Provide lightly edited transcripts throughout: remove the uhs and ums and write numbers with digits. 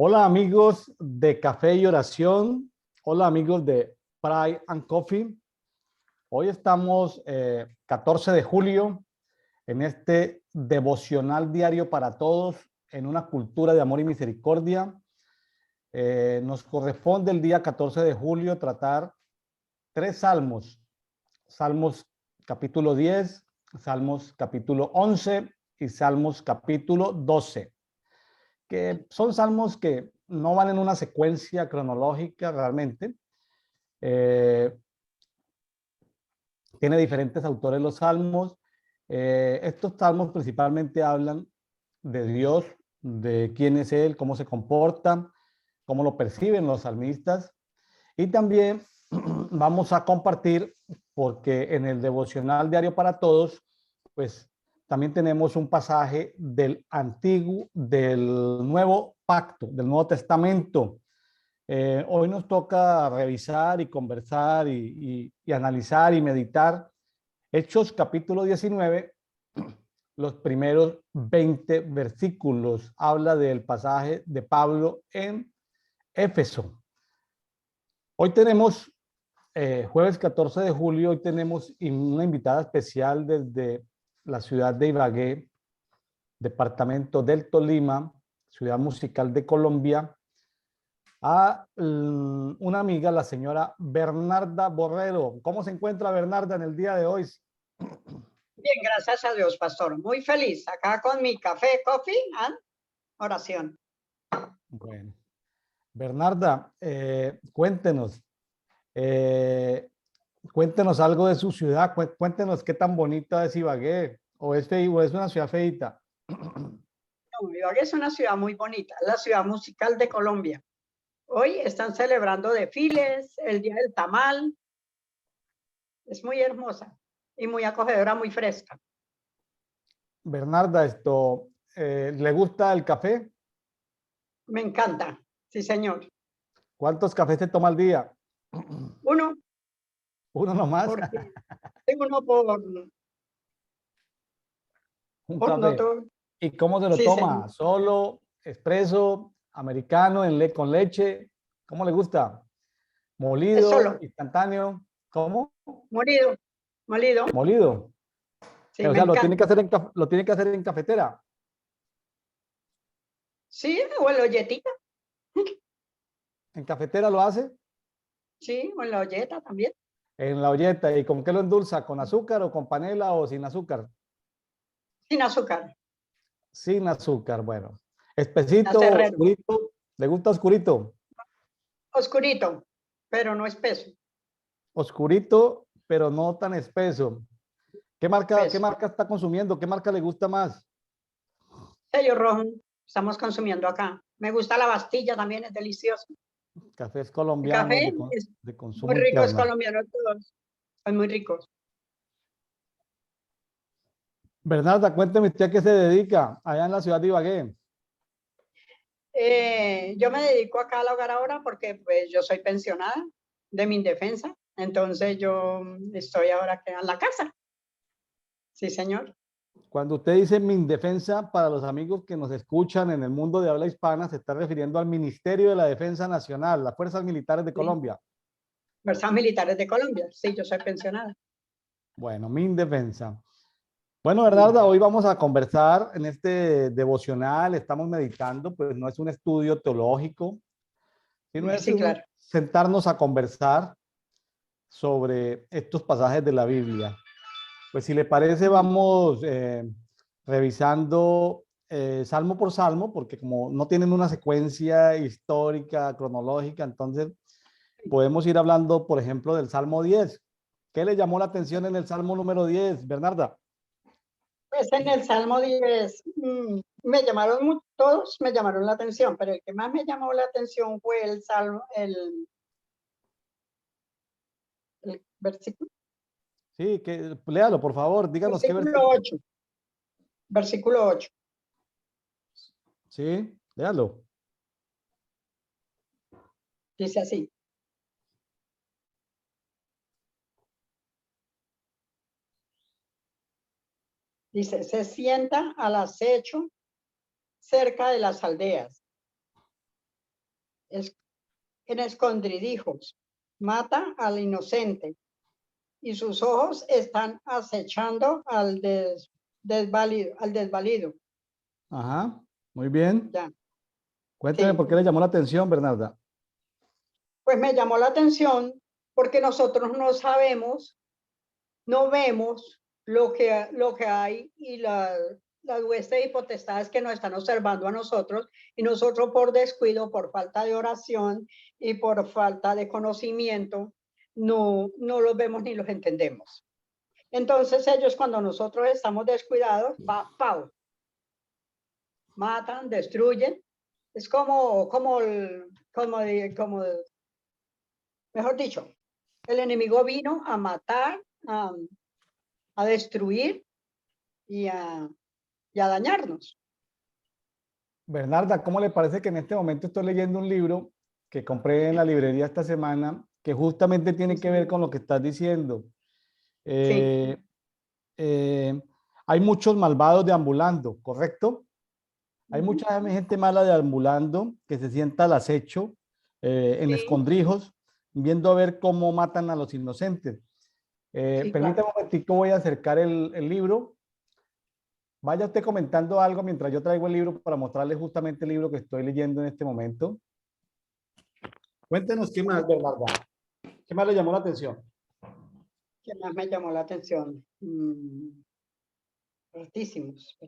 Hola amigos de Café y Oración. Hola amigos de Pray and Coffee. Hoy estamos 14 de julio en este devocional diario para todos en una cultura de amor y misericordia. Nos corresponde el día 14 de julio tratar tres salmos. Salmos capítulo 10, Salmos capítulo 11 y Salmos capítulo 12. Que son salmos que no van en una secuencia cronológica realmente. Tiene diferentes autores los salmos. Estos salmos principalmente hablan de Dios, de quién es Él, cómo se comporta, cómo lo perciben los salmistas. Y también vamos a compartir, porque en el devocional diario para todos, pues también tenemos un pasaje del antiguo, del nuevo pacto, del Nuevo Testamento. Hoy nos toca revisar y conversar y analizar y meditar Hechos capítulo 19, los primeros 20 versículos. Habla del pasaje de Pablo en Éfeso. Hoy tenemos jueves 14 de julio, hoy tenemos una invitada especial desde la ciudad de Ibagué, departamento del Tolima, ciudad musical de Colombia, a una amiga, la señora Bernarda Borrero. ¿Cómo se encuentra Bernarda en el día de hoy? Bien, gracias a Dios, pastor. Muy feliz acá con mi café, coffee and oración. Bueno, Bernarda, cuéntenos, cuéntenos algo de su ciudad, cuéntenos qué tan bonita es Ibagué, o es una ciudad feita. No, Ibagué es una ciudad muy bonita, la ciudad musical de Colombia. Hoy están celebrando desfiles, el Día del Tamal. Es muy hermosa y muy acogedora, muy fresca. Bernarda, ¿le gusta el café? Me encanta, sí, señor. ¿Cuántos cafés se toma al día? Uno, Uno nomás. porque uno por Un no café. todo. ¿Y cómo se lo Sí, señor. toma? ¿Solo, expreso, americano, con leche? ¿Cómo le gusta? Es ¿Molido, solo, instantáneo? ¿Cómo? molido, molido. Molido. Sí, O me sea, lo tiene que encanta. hacer lo tiene que hacer en cafetera. Sí, o en la olletita. ¿En cafetera lo hace? Sí, o en la olleta también. En la olleta. ¿Y con qué lo endulza? ¿Con azúcar o con panela o sin azúcar? Sin azúcar. Sin azúcar, bueno. Hace Espesito, herrero. oscurito. ¿Le gusta oscurito? Oscurito, pero no espeso. Oscurito, pero no tan espeso. ¿Qué Espeso. marca está consumiendo? ¿Qué marca le gusta más? Sello rojo, estamos consumiendo acá. Me gusta la Bastilla también, es delicioso. Cafés El colombianos café es de muy consumo rico, es interno. colombiano todos. Son muy ricos. Bernarda, cuénteme usted a qué se dedica allá en la ciudad de Ibagué. Yo me dedico acá al hogar ahora porque pues yo soy pensionada de mi indefensa. Entonces yo estoy ahora aquí en la casa. Sí, señor. Cuando usted dice mi indefensa, para los amigos que nos escuchan en el mundo de habla hispana, se está refiriendo al Ministerio de la Defensa Nacional, las Fuerzas Militares de Sí. Colombia. Fuerzas Militares de Colombia. Sí, yo soy pensionada. Bueno, mi indefensa. Bueno, Bernarda, Sí, hoy vamos a conversar en este devocional, estamos meditando, pues no es un estudio teológico, sino es sí, claro. sentarnos a conversar sobre estos pasajes de la Biblia. Pues si le parece, vamos revisando salmo por salmo, porque como no tienen una secuencia histórica, cronológica, entonces podemos ir hablando, por ejemplo, del Salmo 10. ¿Qué le llamó la atención en el Salmo número 10, Bernarda? Pues en el Salmo 10 me llamaron, todos me llamaron la atención, pero el que más me llamó la atención fue el Salmo, el versículo, Sí, léalo, por favor, díganos qué versículo versículo. 8, versículo 8. Sí, léalo. Dice así. Dice, se sienta al acecho cerca de las aldeas. en escondrijos, mata al inocente y sus ojos están acechando al desvalido. Ajá, muy bien. Ya, Cuénteme sí. por qué le llamó la atención, Bernarda. Pues me llamó la atención porque nosotros no sabemos, no vemos lo que hay y las huestes y potestades que nos están observando a nosotros, y nosotros por descuido, por falta de oración y por falta de conocimiento, no los vemos ni los entendemos. Entonces ellos, cuando nosotros estamos descuidados, ¡pau! Matan, destruyen. Es mejor dicho, el enemigo vino a matar, a destruir y a dañarnos. Bernarda, ¿cómo le parece que en este momento estoy leyendo un libro que compré en la librería esta semana que justamente tiene que ver con lo que estás diciendo? Sí. Hay muchos malvados deambulando, ¿correcto? Hay mucha gente mala deambulando que se sienta al acecho en Sí, escondrijos, viendo a ver cómo matan a los inocentes. sí, claro. Permítame un momentico, voy a acercar el libro. Vaya usted comentando algo mientras yo traigo el libro para mostrarle justamente el libro que estoy leyendo en este momento. Cuéntenos qué más, Bernarda. ¿Qué más le llamó la atención? ¿Qué más me llamó la atención? Altísimos.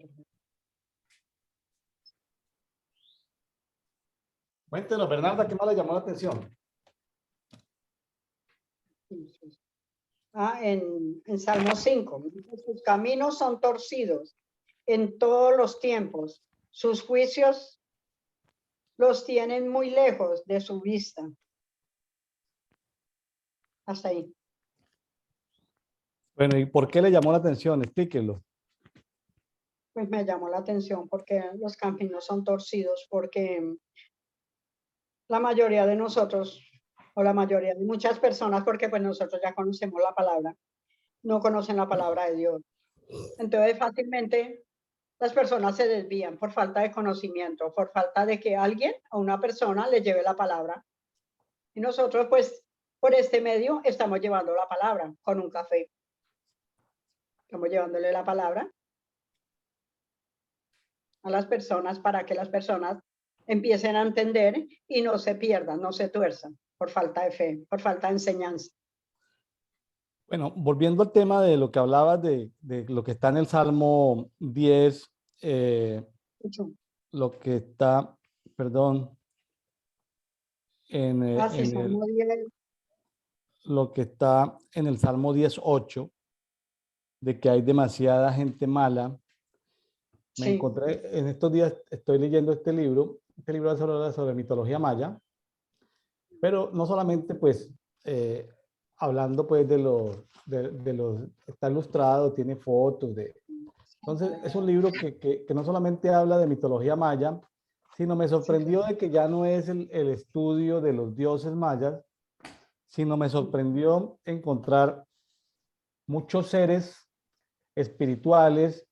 Cuéntenos, Bernarda, ¿qué más le llamó la atención? En Salmo 5, sus caminos son torcidos en todos los tiempos, sus juicios los tienen muy lejos de su vista. Hasta ahí. Bueno, ¿y por qué le llamó la atención? Explíquelo. Pues me llamó la atención porque los caminos son torcidos, porque la mayoría de nosotros, o la mayoría de muchas personas, porque pues nosotros ya conocemos la palabra, no conocen la palabra de Dios. Entonces fácilmente las personas se desvían por falta de conocimiento, por falta de que alguien o una persona les lleve la palabra. Y nosotros pues por este medio estamos llevando la palabra con un café. Estamos llevándole la palabra a las personas para que las personas empiecen a entender y no se pierdan, no se tuerzan por falta de fe, por falta de enseñanza. Bueno, volviendo al tema de lo que hablabas de lo que está en el Salmo 10, lo que está, perdón, Sí, Salmo 10. lo que está en el Salmo 10:8, de que hay demasiada gente mala. Me Sí. encontré, en estos días estoy leyendo este libro habla sobre mitología maya, pero no solamente pues hablando pues de los, está ilustrado, tiene fotos entonces es un libro que no solamente habla de mitología maya, sino me sorprendió de que ya no es el estudio de los dioses mayas, sino me sorprendió encontrar muchos seres espirituales,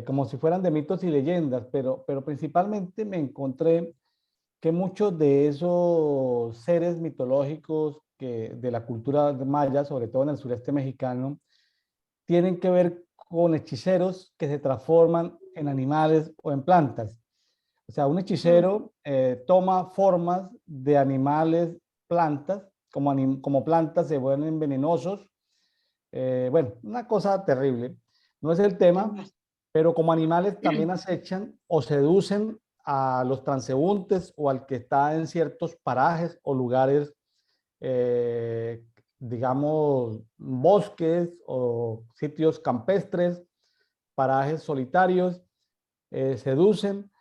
como si fueran de mitos y leyendas, pero principalmente me encontré que muchos de esos seres mitológicos de la cultura maya, sobre todo en el sureste mexicano, tienen que ver con hechiceros que se transforman en animales o en plantas. O sea, un hechicero toma formas de animales, plantas, como plantas se vuelven venenosos. Bueno, una cosa terrible. No es el tema, pero como animales también acechan o seducen a los transeúntes o al que está en ciertos parajes o lugares, digamos, bosques o sitios campestres, parajes solitarios, seducen.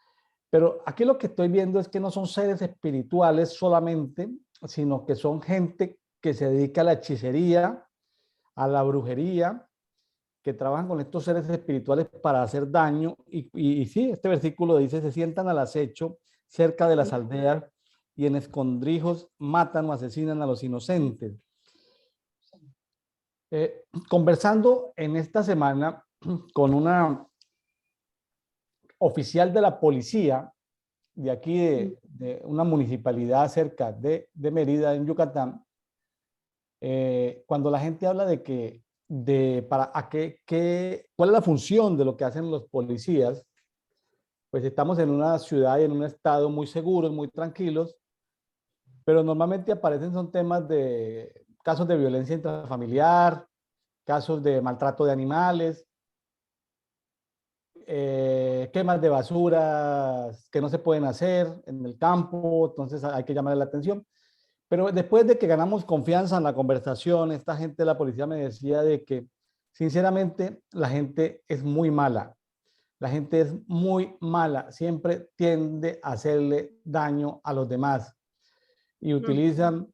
Pero aquí lo que estoy viendo es que no son seres espirituales solamente, sino que son gente que se dedica a la hechicería, a la brujería, que trabajan con estos seres espirituales para hacer daño. Y sí, este versículo dice, se sientan al acecho cerca de las aldeas y en escondrijos matan o asesinan a los inocentes. Conversando en esta semana con una oficial de la policía, de aquí, de una municipalidad cerca de Mérida, en Yucatán, cuando la gente habla de que, ¿cuál es la función de lo que hacen los policías? Pues estamos en una ciudad y en un estado muy seguros, muy tranquilos, pero normalmente aparecen son temas de casos de violencia intrafamiliar, casos de maltrato de animales, quemas de basuras que no se pueden hacer en el campo, entonces hay que llamar la atención. Pero después de que ganamos confianza en la conversación, esta gente de la policía me decía de que, sinceramente, la gente es muy mala. La gente es muy mala, siempre tiende a hacerle daño a los demás y utilizan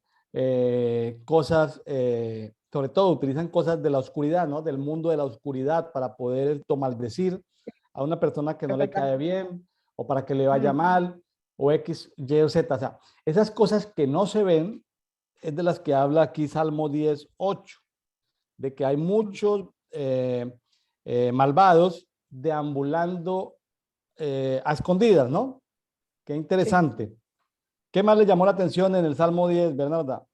cosas, sobre todo utilizan cosas de la oscuridad, ¿no? Del mundo de la oscuridad para poder maldecir a una persona que no Es le verdad. cae bien o para que le vaya mal o X, Y o Z. O sea, esas cosas que no se ven es de las que habla aquí Salmo 10:8, de que hay muchos malvados deambulando a escondidas, ¿no? Qué Sí. interesante. ¿Qué más le llamó la atención en el Salmo 10, Bernarda?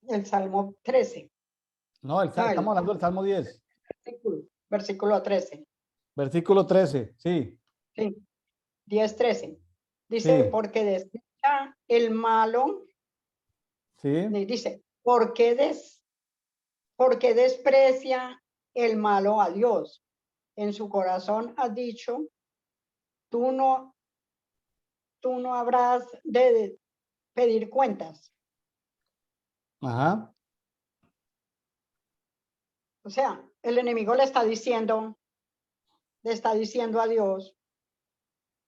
El Salmo 13. No, No, estamos el hablando del Salmo 10, versículo 13. versículo 13. Sí, Sí, 10:13. Dice, sí, porque desecha el malo, sí. dice, porque desprecia el malo a Dios. En su corazón ha dicho, tú no, tú no habrás de pedir cuentas. Ajá. O sea, el enemigo le está diciendo a Dios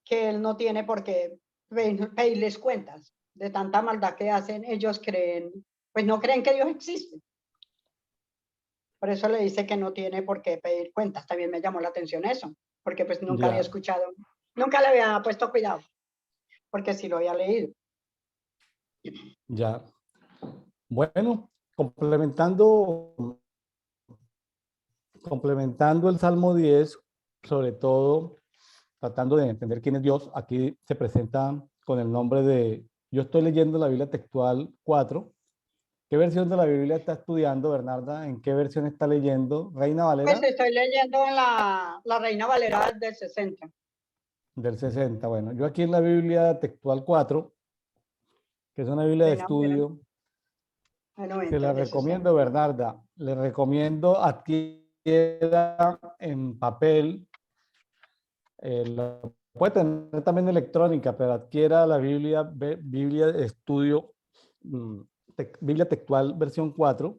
que él no tiene por qué pedirles cuentas de tanta maldad que hacen. Ellos creen, pues no creen que Dios existe. Por eso le dice que no tiene por qué pedir cuentas. También me llamó la atención eso, porque pues nunca había Ya, escuchado, nunca le había puesto cuidado, porque sí lo había leído. ya. Bueno, complementando el Salmo 10, sobre todo tratando de entender quién es Dios, aquí se presenta con el nombre de, yo estoy leyendo la Biblia textual 4. ¿Qué versión de la Biblia está estudiando, Bernarda? ¿En qué versión está leyendo? ¿Reina Pues Valera? estoy leyendo en la Reina Valera del 60. Del 60. Bueno, yo aquí en la Biblia textual 4, que es una Biblia de Reina Valera estudio, del se 90, la de 60. recomiendo, Bernarda. Le recomiendo adquiera en papel, lo puede tener también electrónica, pero adquiera la Biblia de estudio, mm, Biblia textual versión 4,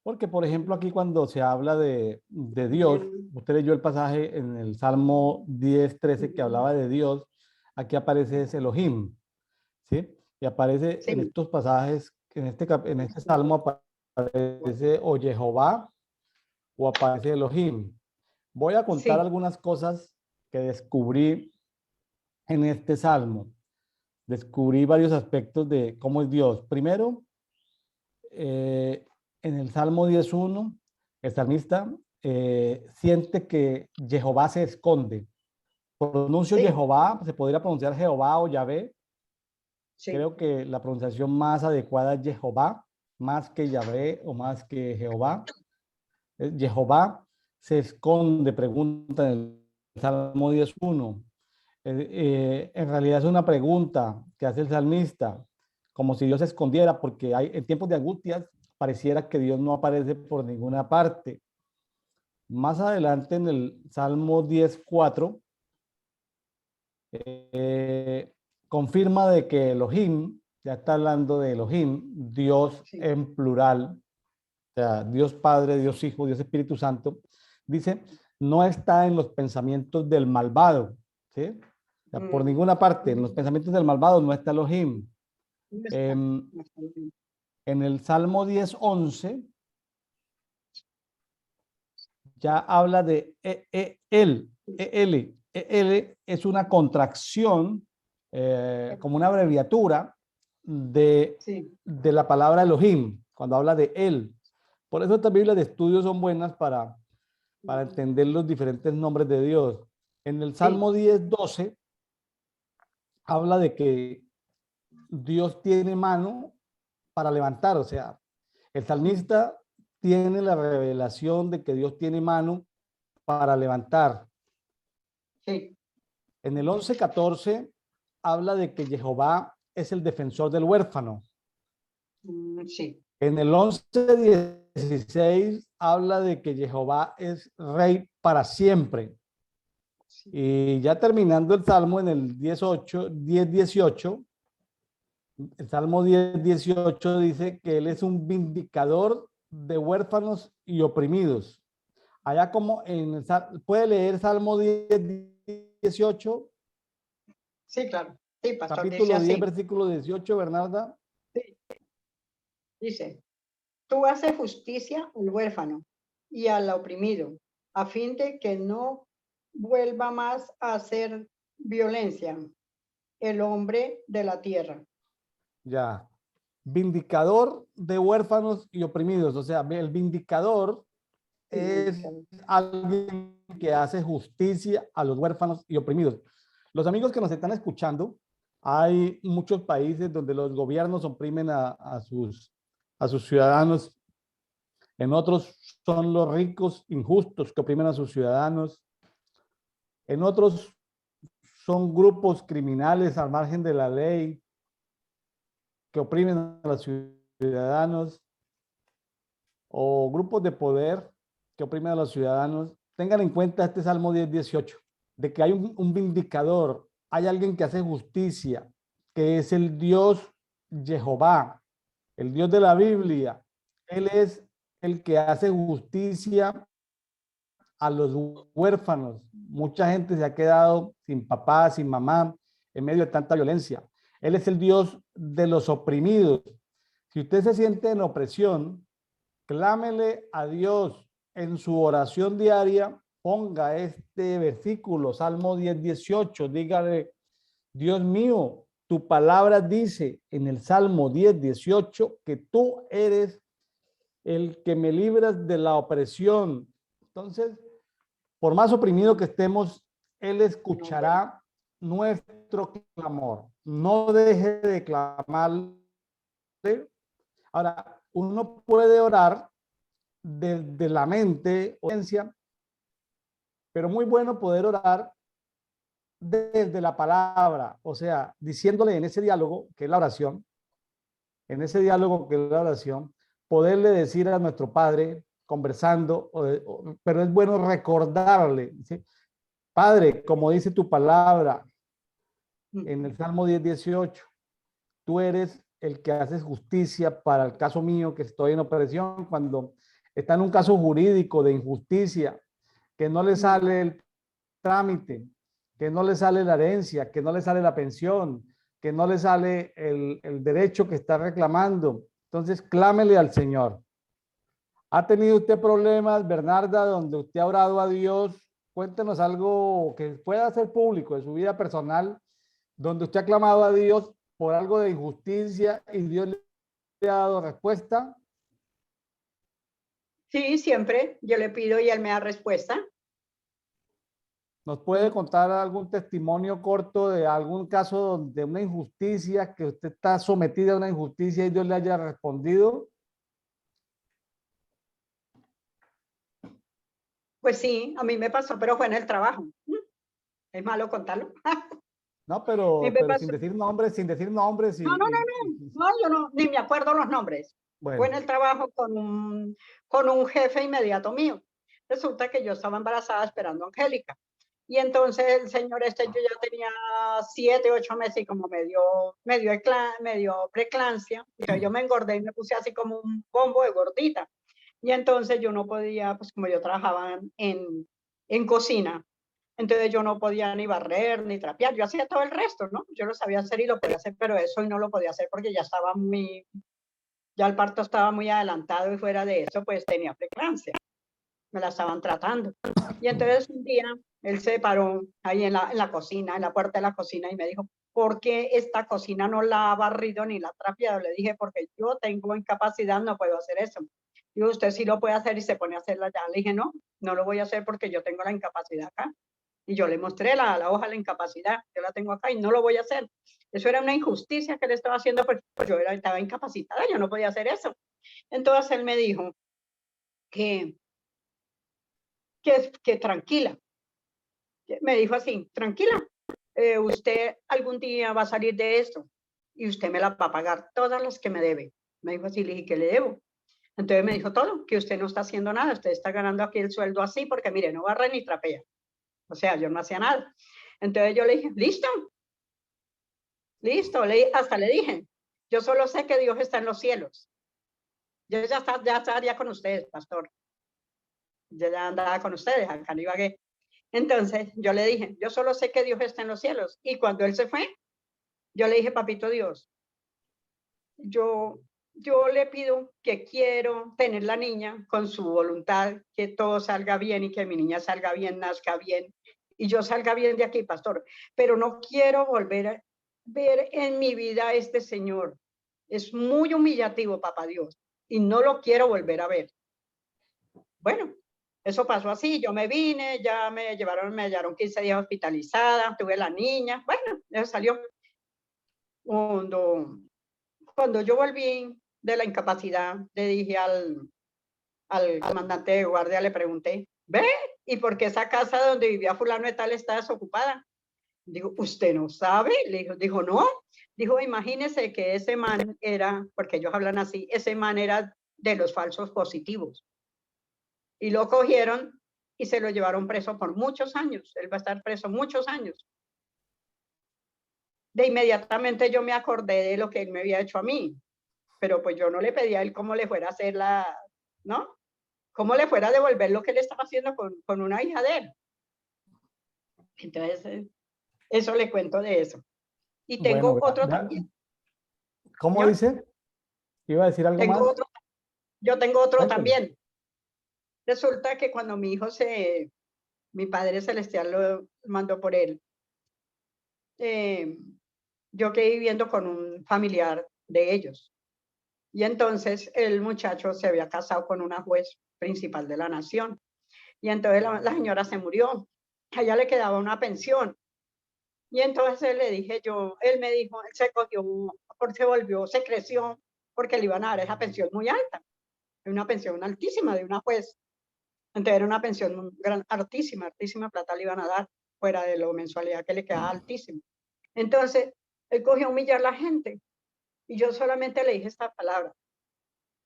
porque por ejemplo aquí cuando se habla de Dios, usted leyó el pasaje en el Salmo 10:13 que hablaba de Dios, aquí aparece ese Elohim, ¿sí? Y aparece en Sí, estos pasajes, en este Salmo aparece o Jehová o aparece Elohim. Voy a contar sí. algunas cosas que descubrí en este Salmo. Descubrí varios aspectos de cómo es Dios. Primero, eh, en el Salmo 10:1, el salmista siente que Jehová se esconde. Pronuncio Sí, Jehová, se podría pronunciar Jehová o Yahvé. sí. Creo que la pronunciación más adecuada es Jehová, más que Yahvé o más que Jehová. Jehová se esconde, pregunta en el Salmo 10:1. En realidad es una pregunta que hace el salmista, como si Dios se escondiera, porque en tiempos de angustias pareciera que Dios no aparece por ninguna parte. Más adelante en el Salmo 10:4, eh, confirma de que Elohim, ya está hablando de Elohim, Dios Sí. en plural, o sea, Dios Padre, Dios Hijo, Dios Espíritu Santo, dice, no está en los pensamientos del malvado, ¿sí? O sea, por ninguna parte, en los pensamientos del malvado no está Elohim. No está, En no está bien. el Salmo 10:11 ya habla de él, L es una contracción, como una abreviatura de, Sí. de la palabra Elohim, cuando habla de él. Por eso estas Biblias de estudio son buenas para entender los diferentes nombres de Dios. En el Sí. Salmo 10:12 habla de que Dios tiene mano para levantar, o sea, el salmista tiene la revelación de que Dios tiene mano para levantar. Sí. En el 11:14 habla de que Jehová es el defensor del huérfano. Sí. En el 11:16 habla de que Jehová es rey para siempre. Sí. Y ya terminando el Salmo en el 10:18, el Salmo 10:18 dice que Él es un vindicador de huérfanos y oprimidos. Allá como puede leer Salmo 10:18, Sí, claro. Sí, pastor, dice capítulo 10, así. versículo 18, Bernarda. Sí. Dice, tú haces justicia al huérfano y al oprimido, a fin de que no vuelva más a hacer violencia el hombre de la tierra. Ya. Vindicador de huérfanos y oprimidos. O sea, el vindicador es alguien que hace justicia a los huérfanos y oprimidos. Los amigos que nos están escuchando, hay muchos países donde los gobiernos oprimen a sus ciudadanos. En otros son los ricos injustos que oprimen a sus ciudadanos. En otros son grupos criminales al margen de la ley que oprimen a los ciudadanos, o grupos de poder que oprimen a los ciudadanos. Tengan en cuenta este Salmo 10:18, de que hay un vindicador, hay alguien que hace justicia, que es el Dios Jehová, el Dios de la Biblia. Él es el que hace justicia a los huérfanos. Mucha gente se ha quedado sin papá, sin mamá, en medio de tanta violencia. Él es el Dios de los oprimidos. Si usted se siente en opresión, clámele a Dios en su oración diaria, ponga este versículo, Salmo 10:18, dígale, Dios mío, tu palabra dice en el Salmo 10:18 que tú eres el que me libras de la opresión. Entonces, por más oprimido que estemos, Él escuchará nuestro clamor. No deje de clamarle. Ahora, uno puede orar desde la mente, pero muy bueno poder orar desde la palabra, o sea, diciéndole en ese diálogo, que es la oración, en ese diálogo que es la oración, poderle decir a nuestro Padre, conversando, pero es bueno recordarle, ¿sí? Padre, como dice tu palabra en el Salmo 10:18, tú eres el que haces justicia para el caso mío que estoy en opresión, cuando está en un caso jurídico de injusticia, que no le sale el trámite, que no le sale la herencia, que no le sale la pensión, que no le sale el derecho que está reclamando. Entonces, clámele al Señor. ¿Ha tenido usted problemas, Bernarda, donde usted ha orado a Dios? Cuéntenos algo que pueda hacer público de su vida personal, donde usted ha clamado a Dios por algo de injusticia y Dios le ha dado respuesta. Sí, siempre yo le pido y él me da respuesta. ¿Nos puede contar algún testimonio corto de algún caso de una injusticia, que usted está sometida a una injusticia y Dios le haya respondido? Pues sí, a mí me pasó, pero fue en el trabajo. ¿Es malo contarlo? No, A mí me pero sin pasó. decir nombres, sin decir nombres No, no, no, no, no, yo no, ni me acuerdo los nombres. Fue en bueno, el trabajo con un jefe inmediato mío. Resulta que yo estaba embarazada esperando a Angélica. Y entonces el señor este, yo ya tenía 7, 8 meses y como me dio preclancia. Entonces yo me engordé y me puse así como un bombo de gordita. Y entonces yo no podía, pues como yo trabajaba en cocina, entonces yo no podía ni barrer ni trapear. Yo hacía todo el resto, ¿no? Yo lo sabía hacer y lo podía hacer, pero eso no lo podía hacer porque ya estaba ya el parto estaba muy adelantado y fuera de eso, pues tenía preclancia. me la estaban tratando. Y entonces un día él se paró ahí en la cocina, en la puerta de la cocina y me dijo, ¿por qué esta cocina no la ha barrido ni la ha trapeado? Le dije, porque yo tengo incapacidad, no puedo hacer eso. Digo, usted sí lo puede hacer y se pone a hacerla ya. Le dije, no, no lo voy a hacer porque yo tengo la incapacidad acá. Y yo le mostré la hoja de la incapacidad, yo la tengo acá y no lo voy a hacer. Eso era una injusticia que le estaba haciendo porque yo estaba incapacitada, yo no podía hacer eso. Entonces él me dijo que tranquila. Me dijo así, tranquila, usted algún día va a salir de esto y usted me la va a pagar todas las que me debe. Me dijo así, le dije, ¿qué le debo? Entonces me dijo todo, que usted no está haciendo nada, usted está ganando aquí el sueldo así porque mire, no barre ni trapea. O sea, yo no hacía nada. Entonces yo le dije, listo, listo, hasta le dije, yo solo sé que Dios está en los cielos. Yo ya estaría con ustedes, pastor. Yo ya andaba con ustedes, acá no Ibagué. Entonces yo le dije, yo solo sé que Dios está en los cielos. Y cuando él se fue, yo le dije, papito Dios, yo le pido que quiero tener la niña con su voluntad, que todo salga bien y que mi niña salga bien, nazca bien y yo salga bien de aquí, pastor. Pero no quiero volver a ver en mi vida a este señor. Es muy humillativo, papá Dios, y no lo quiero volver a ver. Bueno, eso pasó así, yo me vine, ya me hallaron 15 días hospitalizada, tuve la niña, bueno, eso salió. Cuando yo volví de la incapacidad, le dije al comandante de guardia, le pregunté, ¿ve? ¿Y por qué esa casa donde vivía fulano de tal está desocupada? Digo, ¿usted no sabe? Le dijo, no. Dijo, imagínese que ese man era, porque ellos hablan así, ese man era de los falsos positivos. Y lo cogieron y se lo llevaron preso por muchos años. Él va a estar preso muchos años. De inmediatamente yo me acordé de lo que él me había hecho a mí, pero pues yo no le pedí a él cómo le fuera a hacer ¿no? Cómo le fuera a devolver lo que él estaba haciendo con una hija de él. Entonces, eso le cuento de eso. Y tengo Bueno, otro también. ¿cómo ¿Yo? dice? ¿Iba a decir algo Tengo más? otro, yo tengo otro Cuénteme. también. Resulta que cuando mi Padre Celestial lo mandó por él, yo quedé viviendo con un familiar de ellos. Y entonces el muchacho se había casado con una juez principal de la nación. Y entonces la señora se murió. A ella le quedaba una pensión. Y entonces le dije él me dijo, él se cogió, se volvió, se creció, porque le iban a dar esa pensión muy alta. Una pensión altísima de una juez. Entonces era una pensión altísima plata le iban a dar, fuera de la mensualidad que le quedaba altísima. Entonces, él cogió a humillar a la gente. Y yo solamente le dije esta palabra.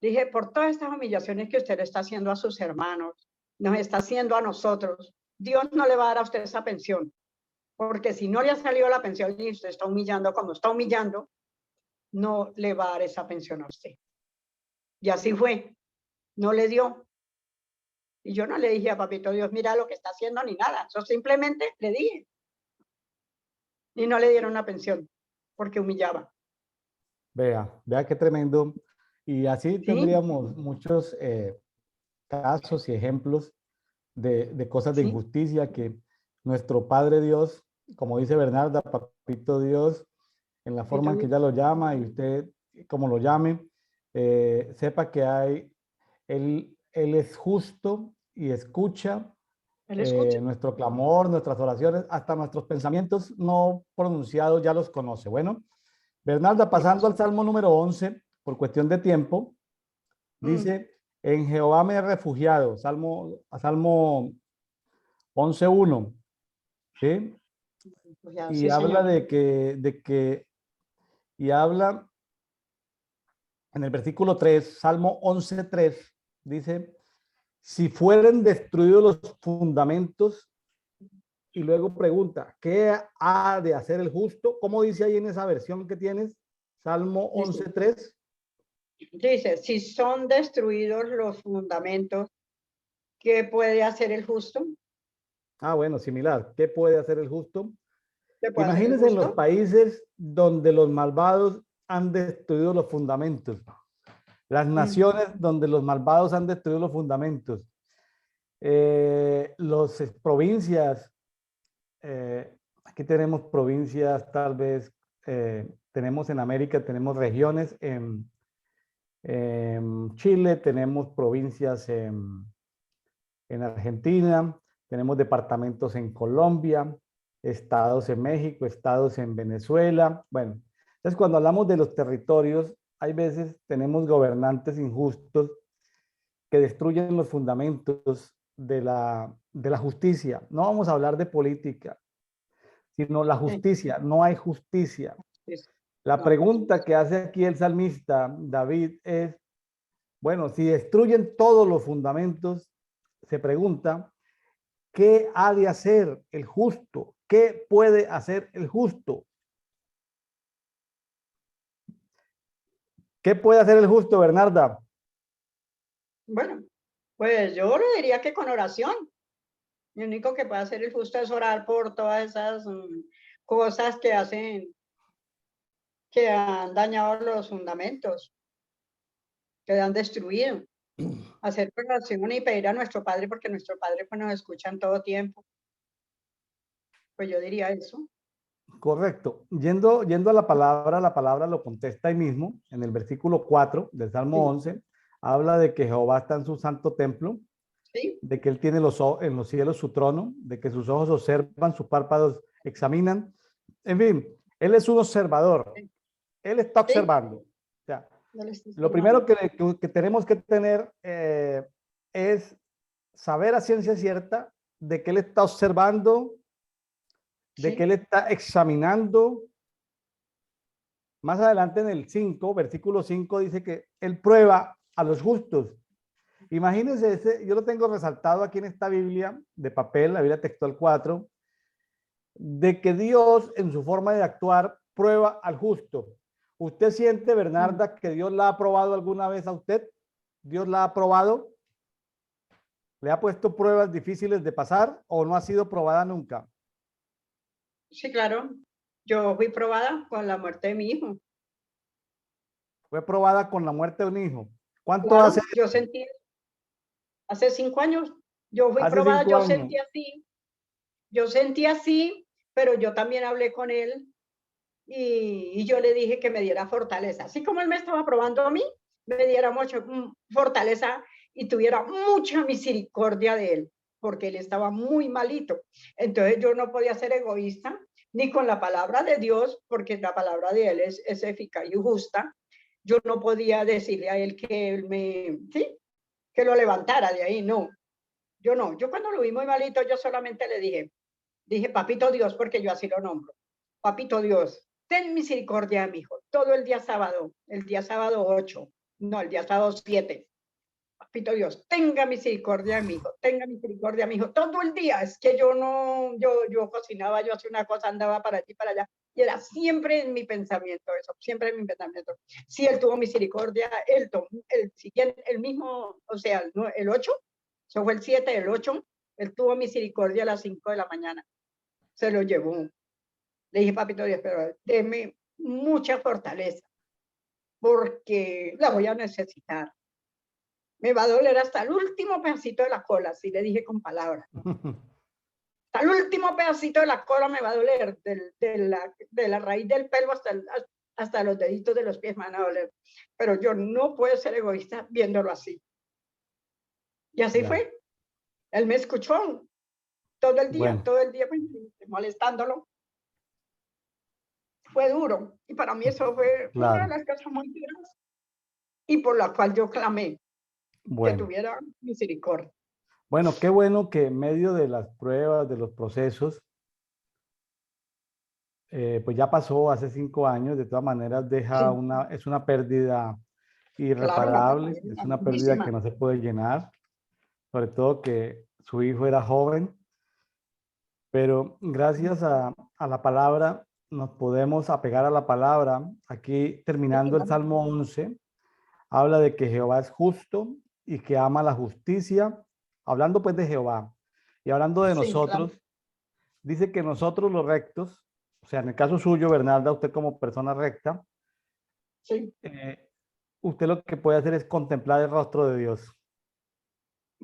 Dije, por todas estas humillaciones que usted le está haciendo a sus hermanos, nos está haciendo a nosotros, Dios no le va a dar a usted esa pensión. Porque si no le ha salido la pensión y usted está humillando como está humillando, no le va a dar esa pensión a usted. Y así fue. No le dio. Y yo no le dije a papito Dios, mira lo que está haciendo ni nada. Yo simplemente le dije. Y no le dieron una pensión porque humillaba. Vea qué tremendo. Y así Sí, tendríamos muchos casos y ejemplos de cosas de sí, injusticia que nuestro Padre Dios, como dice Bernarda, Papito Dios, en la forma papito en que Dios. ella lo llama y usted, como lo llame, sepa que Él es justo y escucha Él escucha. nuestro clamor, nuestras oraciones, hasta nuestros pensamientos no pronunciados ya los conoce. Bueno, Bernarda, Sí, pasando al pastor. Salmo número 11, por cuestión de tiempo, Mm, dice, en Jehová me he refugiado, Salmo 11:1, ¿sí? refugiado. Y Sí, habla señor. y habla en el versículo 3, Salmo 11:3, dice, si fueren destruidos los fundamentos, y luego pregunta, ¿qué ha de hacer el justo? ¿Cómo dice ahí en esa versión que tienes? Salmo Dice, 11:3. dice, si son destruidos los fundamentos, ¿qué puede hacer el justo? Ah, bueno, similar. ¿Qué puede hacer el justo? ¿Qué puede hacer el Imagínense en los justo? países donde los malvados han destruido los fundamentos, las Mm, naciones donde los malvados han destruido los fundamentos. Las provincias, aquí tenemos provincias, tal vez, tenemos en América, tenemos regiones en Chile, tenemos provincias en Argentina, tenemos departamentos en Colombia, estados en México, estados en Venezuela. Bueno, entonces cuando hablamos de los territorios, hay veces tenemos gobernantes injustos que destruyen los fundamentos de la justicia. No vamos a hablar de política, sino la Sí, justicia. No hay justicia. sí, sí. La No hay pregunta justicia. que hace aquí el salmista David es, bueno, si destruyen todos los fundamentos, se pregunta, ¿qué ha de hacer el justo? ¿Qué puede hacer el justo? ¿Qué puede hacer el justo, Bernarda? Bueno, pues yo le diría que con oración. Lo único que puede hacer el justo es orar por todas esas cosas que hacen, que han dañado los fundamentos, que han destruido. Hacer oración y pedir a nuestro Padre, porque nuestro Padre pues, nos escucha en todo tiempo. Pues yo diría eso. Correcto. Yendo a la palabra lo contesta ahí mismo, en el versículo 4 del Salmo Sí, 11, habla de que Jehová está en su santo templo, sí, de que él tiene en los cielos su trono, de que sus ojos observan, sus párpados examinan. En fin, él es un observador, sí, él está sí, observando. O sea, yo le estoy lo primero observando. que tenemos que tener es saber a ciencia cierta de que él está observando, de que él Sí, está examinando. Más adelante en el 5, versículo 5, dice que él prueba a los justos. Imagínense, yo lo tengo resaltado aquí en esta Biblia de papel, la Biblia textual 4, de que Dios en su forma de actuar prueba al justo. ¿Usted siente, mm, Bernarda, que Dios la ha probado alguna vez a usted? ¿Dios la ha probado? ¿Le ha puesto pruebas difíciles de pasar o no ha sido probada nunca? sí, claro. Yo fui probada con la muerte de mi hijo. Fue probada con la muerte de un hijo. ¿Cuánto hace? Claro, yo sentí, hace 5 años, yo fui Hace probada, 5 años. yo sentí así, pero yo también hablé con él y yo le dije que me diera fortaleza. Así como él me estaba probando a mí, me diera mucha fortaleza y tuviera mucha misericordia de él, porque él estaba muy malito. Entonces yo no podía ser egoísta ni con la palabra de Dios, porque la palabra de él es eficaz y justa. Yo no podía decirle a él que él sí, que lo levantara de ahí, no. Yo no, yo cuando lo vi muy malito, yo solamente le dije, papito Dios, porque yo así lo nombro. Papito Dios, ten misericordia de mi hijo. Todo el día sábado 8, no, el día sábado 7. Papito Dios, tenga misericordia de mi hijo, tenga misericordia de mi hijo. Todo el día, es que yo no, yo cocinaba, yo hacía una cosa, andaba para aquí, para allá. Y era siempre en mi pensamiento eso, siempre en mi pensamiento. Si él tuvo misericordia, él tomó, el siguiente, el mismo, o sea, el 8, eso fue el 7, el 8, él tuvo misericordia a las 5 de la mañana. Se lo llevó. Le dije, papito Dios, pero deme mucha fortaleza, porque la voy a necesitar. Me va a doler hasta el último pedacito de la cola, así le dije con palabras. Hasta el último pedacito de la cola me va a doler, de la raíz del pelo hasta los deditos de los pies me van a doler. Pero yo no puedo ser egoísta viéndolo así. Y así Ya, fue. Él me escuchó bueno, todo el día pues, molestándolo. Fue duro. Y para mí eso fue una de claro. las cosas muy duras y por la cual yo clamé que Bueno, tuviera misericordia. bueno, qué bueno que en medio de las pruebas, de los procesos, pues ya pasó hace 5 años, de todas maneras Sí, es una pérdida claro, no, para irreparable, mí es es una una pérdida que grandísima. no se puede llenar, sobre todo que su hijo era joven, pero gracias a la palabra nos podemos apegar a la palabra. Aquí Sí, terminando el claro. Salmo 11, habla de que Jehová es justo y que ama la justicia, hablando pues de Jehová y hablando de Sí, claro. nosotros, dice que nosotros los rectos, o sea, en el caso suyo, Bernarda, usted como persona recta, Sí, eh, usted lo que puede hacer es contemplar el rostro de Dios.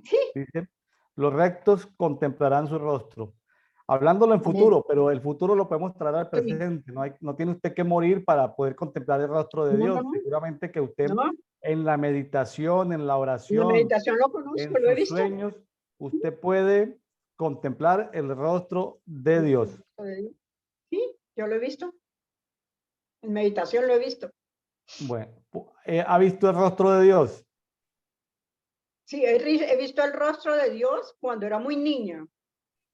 sí, Dice, Los rectos contemplarán su rostro. Hablándolo en Amén. futuro, pero el futuro lo podemos traer al Sí. presente. No tiene usted que morir para poder contemplar el rostro de No, no, Dios. no, Seguramente que usted no. en la meditación, en la En la oración, meditación lo en conozco, lo he sus visto. sueños, usted puede contemplar el rostro de Dios. Sí, yo lo he visto. En meditación lo he visto. Bueno, ¿ha visto el rostro de Dios? Sí, he visto el rostro de Dios cuando era muy niña.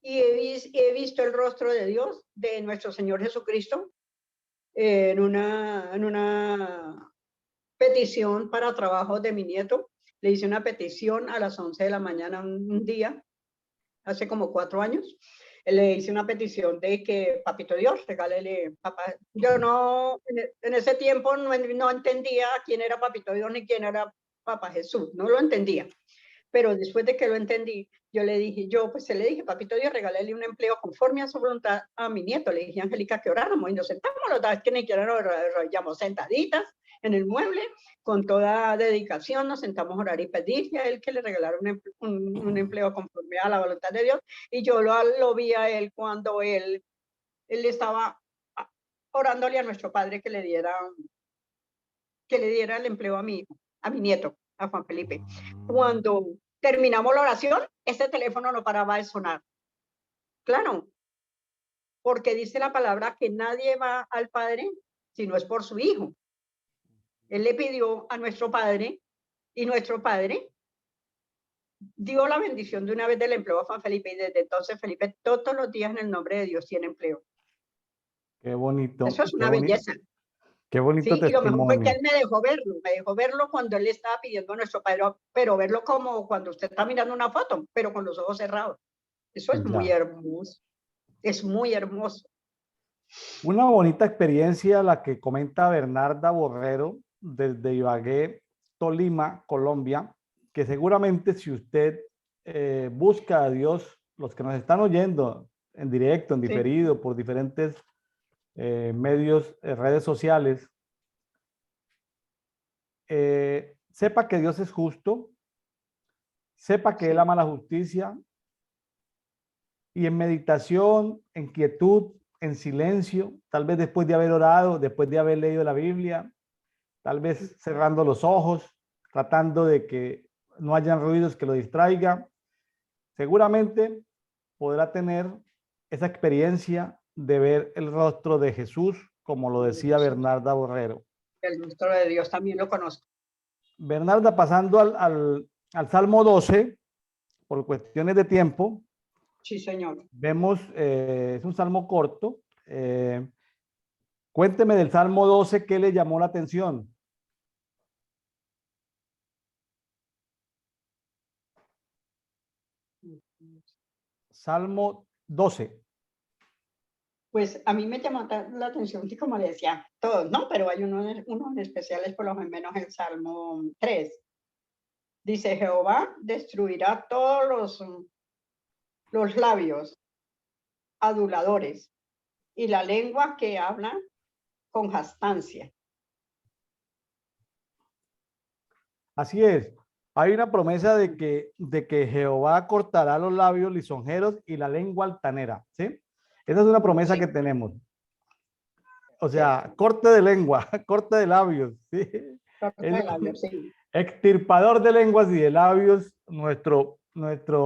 Y he visto el rostro de Dios, de nuestro Señor Jesucristo, en una petición para trabajo de mi nieto. Le hice una petición a las 11 de la mañana un día, hace como 4 años. Le hice una petición de que, papito Dios, regálele, papá. Yo no, en ese tiempo no entendía quién era papito Dios ni quién era papá Jesús, no lo entendía. Pero después de que lo entendí, yo le dije, le dije, papito Dios, regálale un empleo conforme a su voluntad a mi nieto. Le dije a Angélica que oráramos y nos sentamos los dos, que ni siquiera nos arrollamos sentaditas en el mueble, con toda dedicación, nos sentamos a orar y pedirle a él que le regalara un empleo conforme a la voluntad de Dios. Y yo lo vi a él cuando él estaba orándole a nuestro padre que le diera el empleo a mi hijo, a mi nieto, a Juan Felipe. Cuando terminamos la oración, ese teléfono no paraba de sonar. Claro, porque dice la palabra que nadie va al Padre si no es por su Hijo. Él le pidió a nuestro Padre y nuestro Padre dio la bendición de una vez del empleo a Juan Felipe y desde entonces Felipe todos los días en el nombre de Dios tiene empleo. Qué bonito, Eso es una belleza. qué bonito Sí, y lo mejor fue que testimonio. él me dejó verlo cuando él estaba pidiendo a nuestro padre, pero verlo como cuando usted está mirando una foto, pero con los ojos cerrados. Eso es muy Ya. hermoso, es muy hermoso. Una bonita experiencia la que comenta Bernarda Borrero desde Ibagué, Tolima, Colombia, que seguramente si usted busca a Dios, los que nos están oyendo en directo, en Sí, diferido, por diferentes medios, redes sociales, sepa que Dios es justo, sepa que Él sí, ama la justicia y en meditación, en quietud, en silencio, tal vez después de haber orado, después de haber leído la Biblia, tal vez cerrando los ojos, tratando de que no hayan ruidos que lo distraigan, seguramente podrá tener esa experiencia de ver el rostro de Jesús, como lo decía Bernarda Borrero. el rostro de Dios también lo conozco. Bernarda, pasando al Salmo 12, por cuestiones de tiempo, Sí, señor. vemos, es un salmo corto. Cuénteme del Salmo 12, ¿qué le llamó la atención? Salmo 12. Pues a mí me llamó la atención, como le decía, todos, ¿no? Pero hay unos en especiales, por lo menos el Salmo 3. Dice, Jehová destruirá todos los labios aduladores y la lengua que habla con jactancia. Así es. Hay una promesa de que Jehová cortará los labios lisonjeros y la lengua altanera, ¿sí? Esa es una promesa Sí, que tenemos. O sí, sea, corte de lengua, corte de labios, ¿sí? corta El de labios, sí. extirpador de lenguas y de labios, nuestro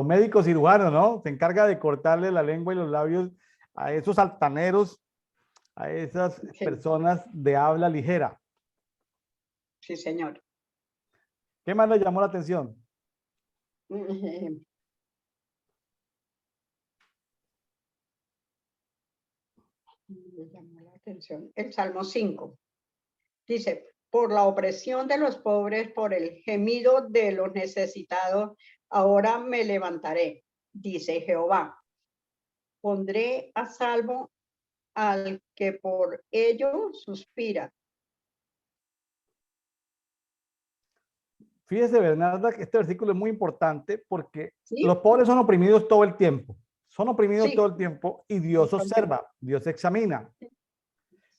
médico cirujano, ¿no? Se encarga de cortarle la lengua y los labios a esos altaneros, a esas Sí, personas de habla ligera. sí, señor. ¿Qué más le llamó la atención? Me llamó la atención. El Salmo 5 dice, por la opresión de los pobres, por el gemido de los necesitados, ahora me levantaré, dice Jehová. Pondré a salvo al que por ello suspira. Fíjese, Bernarda, que este versículo es muy importante porque ¿Sí? los pobres son oprimidos todo el tiempo. Son oprimidos todo Sí. el tiempo y Dios También. observa, Dios examina.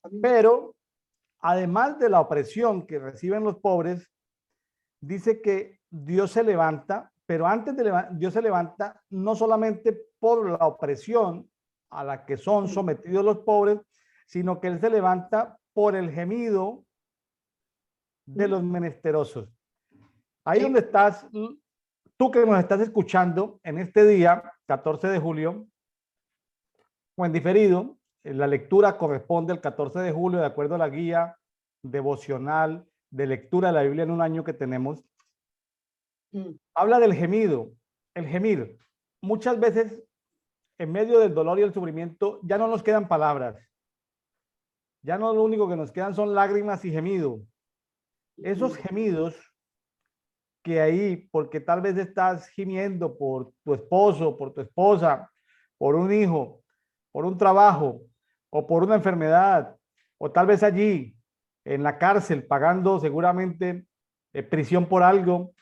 También. Pero además de la opresión que reciben los pobres, dice que Dios se levanta, pero antes de Dios se levanta no solamente por la opresión a la que son sometidos los pobres, sino que Él se levanta por el gemido de los menesterosos. Ahí donde estás, tú que nos estás escuchando en este día, 14 de julio, o en diferido, la lectura corresponde al 14 de julio, de acuerdo a la guía devocional de lectura de la Biblia en un año que tenemos. Habla del gemido, el gemir. Muchas veces, en medio del dolor y el sufrimiento, ya no nos quedan palabras. Ya no lo único que nos quedan son lágrimas y gemido. Esos gemidos que ahí, porque tal vez estás gimiendo por tu esposo, por tu esposa, por un hijo, por un trabajo o por una enfermedad, o tal vez allí en la cárcel pagando seguramente prisión por algo,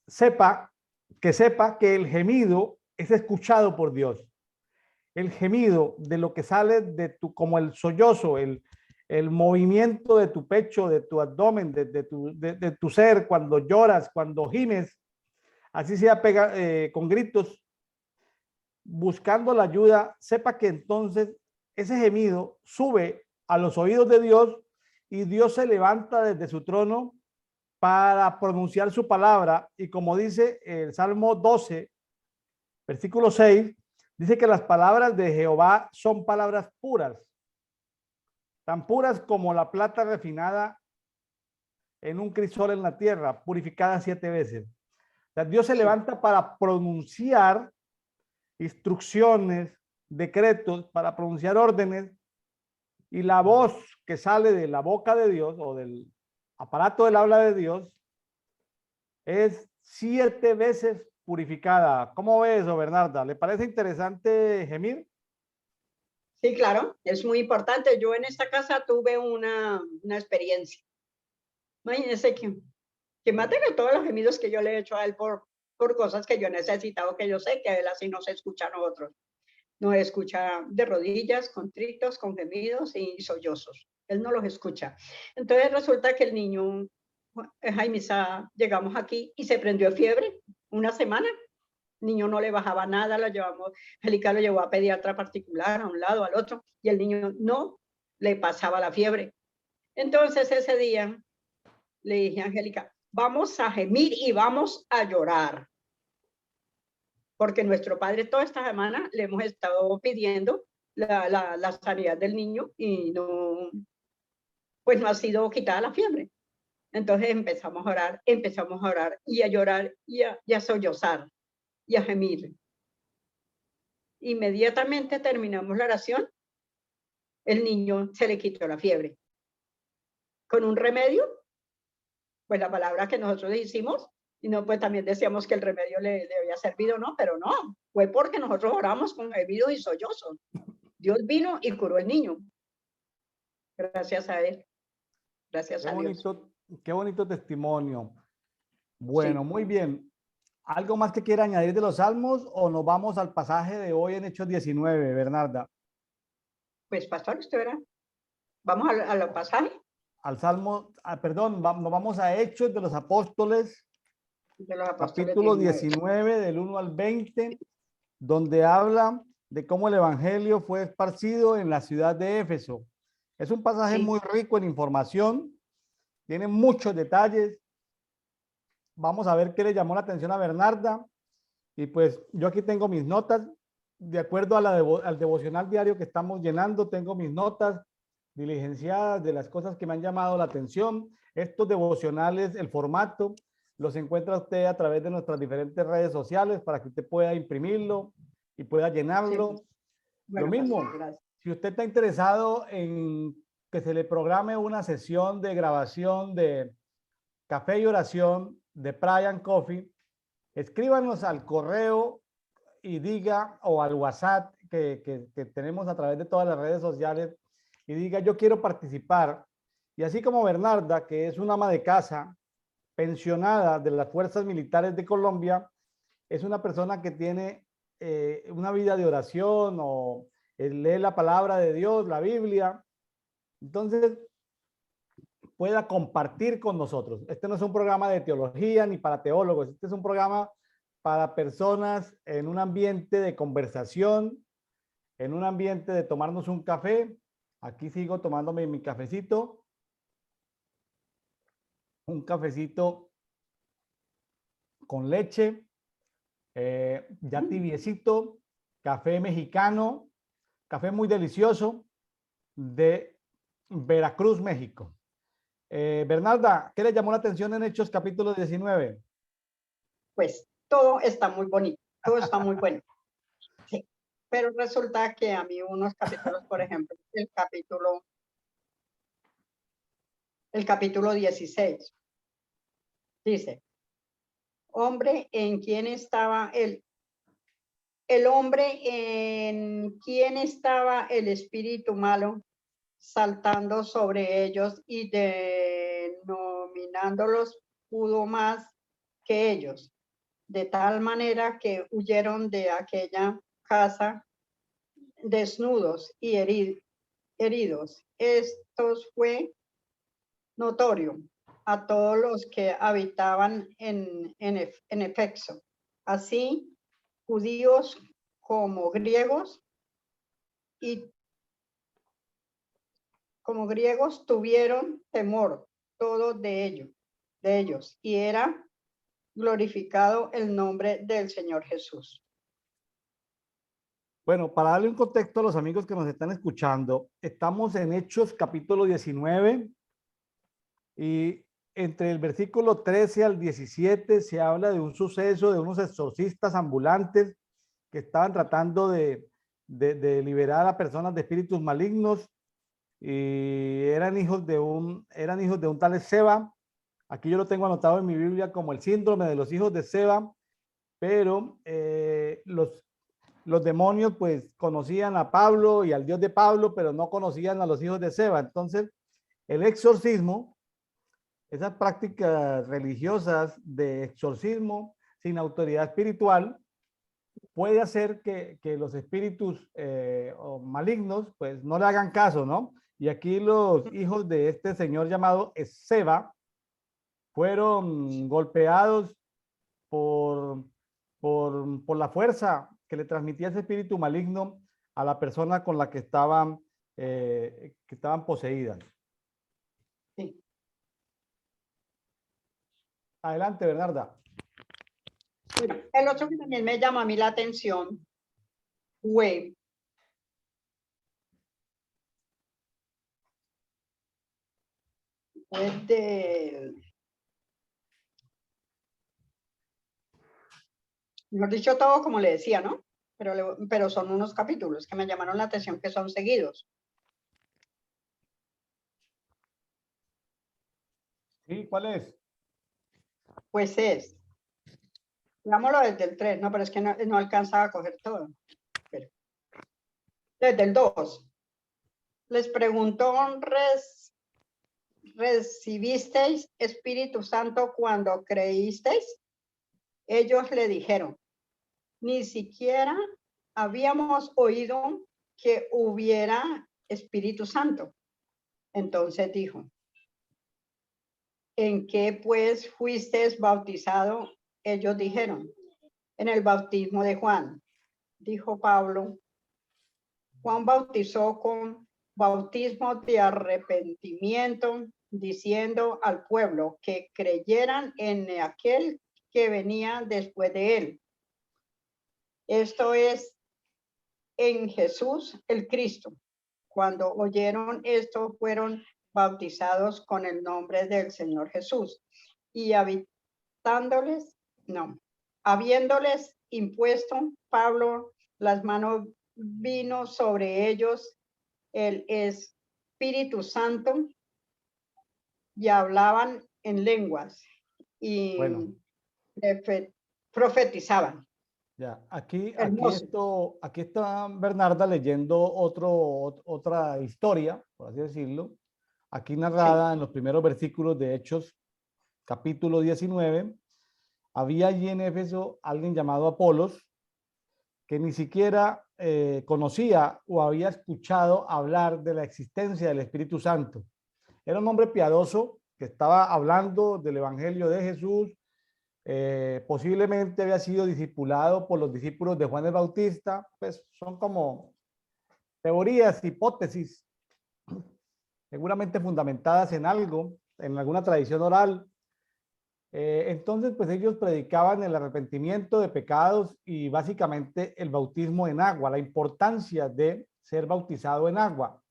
sepa que el gemido es escuchado por Dios. El gemido de lo que sale de tu, como el sollozo, el movimiento de tu pecho, de tu abdomen, de tu ser, cuando lloras, cuando gimes, así sea con gritos, buscando la ayuda, sepa que entonces ese gemido sube a los oídos de Dios y Dios se levanta desde su trono para pronunciar su palabra. Y como dice el Salmo 12, versículo 6, dice que las palabras de Jehová son palabras puras, tan puras como la plata refinada en un crisol en la tierra, purificada 7 veces. O sea, Dios se levanta para pronunciar instrucciones, decretos, para pronunciar órdenes, y la voz que sale de la boca de Dios o del aparato del habla de Dios es 7 veces purificada. ¿Cómo ves eso, Bernarda? ¿Le parece interesante gemir? Sí, claro, es muy importante. Yo en esta casa tuve una experiencia. Imagínense que más de todos los gemidos que yo le he hecho a él por cosas que yo he necesitado, que yo sé que él así no se escucha a nosotros. No escucha de rodillas, con tritos, con gemidos y sollozos. Él no los escucha. Entonces resulta que el niño, Jaime, llegamos aquí y se prendió de fiebre una semana. El niño no le bajaba nada, lo llevamos, Angélica lo llevó a pediatra particular, a un lado, al otro, y el niño no le pasaba la fiebre. Entonces ese día le dije a Angélica, vamos a gemir y vamos a llorar. Porque nuestro padre toda esta semana le hemos estado pidiendo la sanidad del niño y no, pues no ha sido quitada la fiebre. Entonces empezamos a orar y a llorar y a sollozar y a gemir. Inmediatamente terminamos la oración, el niño se le quitó la fiebre. Con un remedio, pues la palabra que nosotros hicimos, y no, pues también decíamos que el remedio le había servido, no, pero no, fue porque nosotros oramos con gemidos y sollozos. Dios vino y curó al niño. Gracias a él. Gracias a Dios. Qué bonito testimonio. Bueno, Sí. muy bien. ¿Algo más que quiera añadir de los salmos o nos vamos al pasaje de hoy en Hechos 19, Bernarda? Pues, pastor, usted verá. Vamos a los pasajes. Al salmo, perdón, nos vamos a Hechos de los Apóstoles, De los apóstoles capítulo 19. 19, del 1 al 20, donde habla de cómo el evangelio fue esparcido en la ciudad de Éfeso. Es un pasaje muy rico en información, tiene muchos detalles. Vamos a ver qué le llamó la atención a Bernarda. Y pues yo aquí tengo mis notas, de acuerdo a al devocional diario que estamos llenando, tengo mis notas diligenciadas de las cosas que me han llamado la atención. Estos devocionales, el formato, los encuentra usted a través de nuestras diferentes redes sociales para que usted pueda imprimirlo y pueda llenarlo. Sí. Bueno, Lo mismo, pastor, si usted está interesado en que se le programe una sesión de grabación de café y oración de Prayer and Coffee, escríbanos al correo y diga, o al WhatsApp que tenemos a través de todas las redes sociales, y diga, yo quiero participar. Y así como Bernarda, que es una ama de casa, pensionada de las Fuerzas Militares de Colombia, es una persona que tiene una vida de oración o lee la palabra de Dios, la Biblia. Entonces, pueda compartir con nosotros. Este no es un programa de teología ni para teólogos, este es un programa para personas en un ambiente de conversación, en un ambiente de tomarnos un café. Aquí sigo tomándome mi cafecito, un cafecito con leche, ya tibiecito, café mexicano, café muy delicioso de Veracruz, México. Bernarda, ¿qué le llamó la atención en Hechos capítulo 19? Pues todo está muy bonito, todo está muy bueno. Sí. Pero resulta que a mí unos capítulos, por ejemplo, el capítulo 16, dice, hombre en quien estaba el hombre en quien estaba el espíritu malo, saltando sobre ellos y denominándolos pudo más que ellos, de tal manera que huyeron de aquella casa desnudos y heridos. Esto fue notorio a todos los que habitaban en Efeso, así judíos como griegos, y como griegos tuvieron temor todos de ellos, y era glorificado el nombre del Señor Jesús. Bueno, para darle un contexto a los amigos que nos están escuchando, estamos en Hechos capítulo 19 y entre el versículo 13 al 17 se habla de un suceso de unos exorcistas ambulantes que estaban tratando de liberar a personas de espíritus malignos y eran hijos de un tal Seba. Aquí yo lo tengo anotado en mi Biblia como el síndrome de los hijos de Seba, pero los demonios pues conocían a Pablo y al Dios de Pablo, pero no conocían a los hijos de Seba. Entonces, el exorcismo, esas prácticas religiosas de exorcismo sin autoridad espiritual, puede hacer que los espíritus malignos pues no le hagan caso, ¿no? Y aquí los hijos de este señor llamado Seba fueron golpeados por, por la fuerza que le transmitía ese espíritu maligno a la persona con la que estaban poseídas. Sí. Adelante, Bernarda. Bueno, el otro que también me llama a mí la atención fue mejor dicho, todo como le decía, ¿no? Pero son unos capítulos que me llamaron la atención, que son seguidos. ¿Sí? ¿Cuál es? Pues es, digámoslo desde el 3, no, pero es que no alcanzaba a coger todo. Pero, desde el 2, les preguntó, ¿recibisteis Espíritu Santo cuando creísteis? Ellos le dijeron, ni siquiera habíamos oído que hubiera Espíritu Santo. Entonces dijo, ¿en qué pues fuisteis bautizado? Ellos dijeron, en el bautismo de Juan. Dijo Pablo, Juan bautizó con bautismo de arrepentimiento, diciendo al pueblo que creyeran en aquel que venía después de él. Esto es en Jesús el Cristo. Cuando oyeron esto, fueron bautizados con el nombre del Señor Jesús. Y habiéndoles impuesto Pablo las manos, vino sobre ellos el Espíritu Santo y hablaban en lenguas y Bueno, profetizaban. ya, aquí Hermoso. está Bernarda leyendo otra historia, por así decirlo, aquí narrada Sí. en los primeros versículos de Hechos, capítulo 19. Había allí en Éfeso alguien llamado Apolos, que ni siquiera conocía o había escuchado hablar de la existencia del Espíritu Santo. Era un hombre piadoso que estaba hablando del Evangelio de Jesús. Posiblemente había sido discipulado por los discípulos de Juan el Bautista. Pues son como teorías, hipótesis, seguramente fundamentadas en algo, en alguna tradición oral. Entonces, pues ellos predicaban el arrepentimiento de pecados y básicamente el bautismo en agua, la importancia de ser bautizado en agua.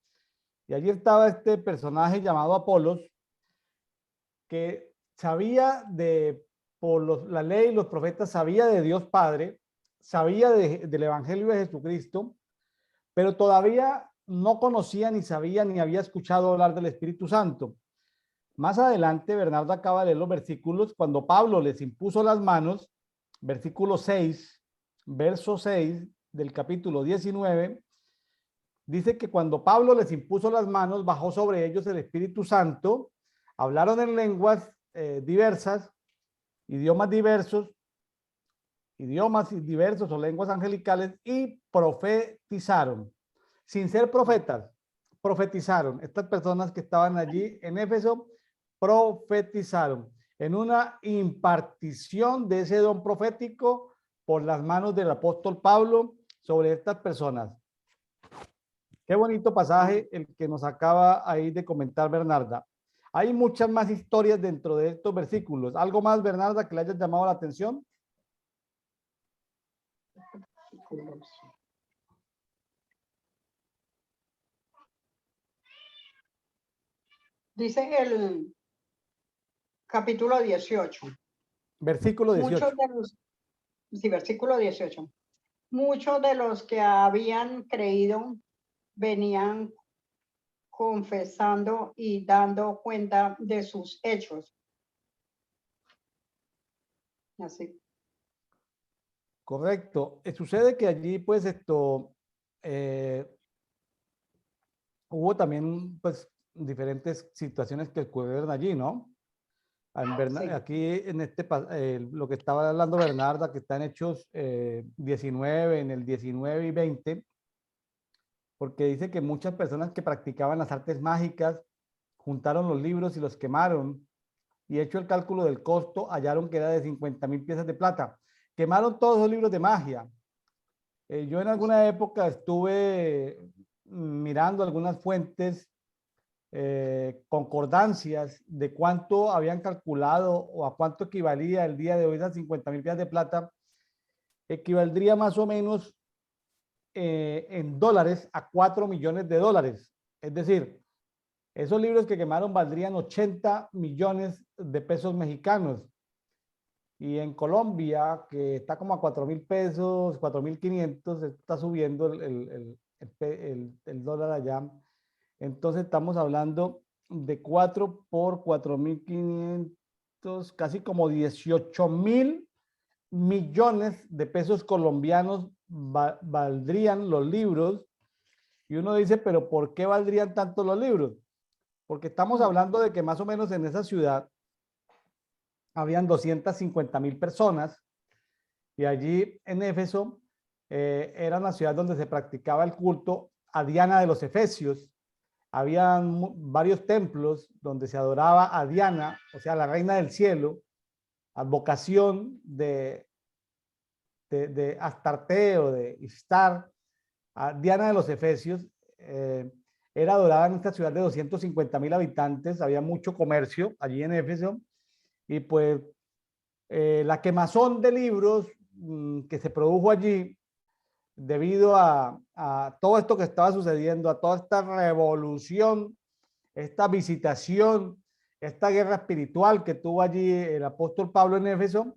Y allí estaba este personaje llamado Apolos, que sabía la ley y los profetas, sabía de Dios Padre, sabía del Evangelio de Jesucristo, pero todavía no conocía ni sabía ni había escuchado hablar del Espíritu Santo. Más adelante, Bernardo acaba de leer los versículos, cuando Pablo les impuso las manos, versículo 6, verso 6 del capítulo 19, dice que cuando Pablo les impuso las manos, bajó sobre ellos el Espíritu Santo, hablaron en lenguas diversas, idiomas diversos o lenguas angelicales y profetizaron. Sin ser profetas, profetizaron. Estas personas que estaban allí en Éfeso profetizaron en una impartición de ese don profético por las manos del apóstol Pablo sobre estas personas. Qué bonito pasaje el que nos acaba ahí de comentar Bernarda. Hay muchas más historias dentro de estos versículos. ¿Algo más, Bernarda, que le haya llamado la atención? Dice el capítulo 18. Versículo 18. Versículo 18. Muchos de los que habían creído venían confesando y dando cuenta de sus hechos. Así. Correcto. Sucede que allí, pues, hubo también, pues, diferentes situaciones que ocurrieron allí, ¿no? Sí. Aquí, lo que estaba hablando Bernarda, que está en Hechos 19, en el 19 y 20, porque dice que muchas personas que practicaban las artes mágicas juntaron los libros y los quemaron, y hecho el cálculo del costo, hallaron que era de 50,000 piezas de plata. Quemaron todos los libros de magia. Yo en alguna época estuve mirando algunas fuentes, concordancias de cuánto habían calculado o a cuánto equivalía el día de hoy esas 50,000 piezas de plata. Equivaldría más o menos en dólares a 4 millones de dólares. Es decir, esos libros que quemaron valdrían 80 millones de pesos mexicanos. Y en Colombia, que está como a 4,000 pesos, 4,500, está subiendo el dólar allá. Entonces estamos hablando de 4 por 4,500, casi como 18,000 millones de pesos colombianos valdrían los libros. Y uno dice, pero ¿por qué valdrían tanto los libros? Porque estamos hablando de que más o menos en esa ciudad habían 250,000 personas, y allí en Éfeso era una ciudad donde se practicaba el culto a Diana de los Efesios. Habían varios templos donde se adoraba a Diana, o sea, la reina del cielo, advocación de Astarte o de Ishtar, a Diana de los Efesios. Era adorada en esta ciudad de 250,000 habitantes, había mucho comercio allí en Éfeso, y pues la quemazón de libros que se produjo allí debido a todo esto que estaba sucediendo, a toda esta revolución, esta visitación, esta guerra espiritual que tuvo allí el apóstol Pablo en Éfeso,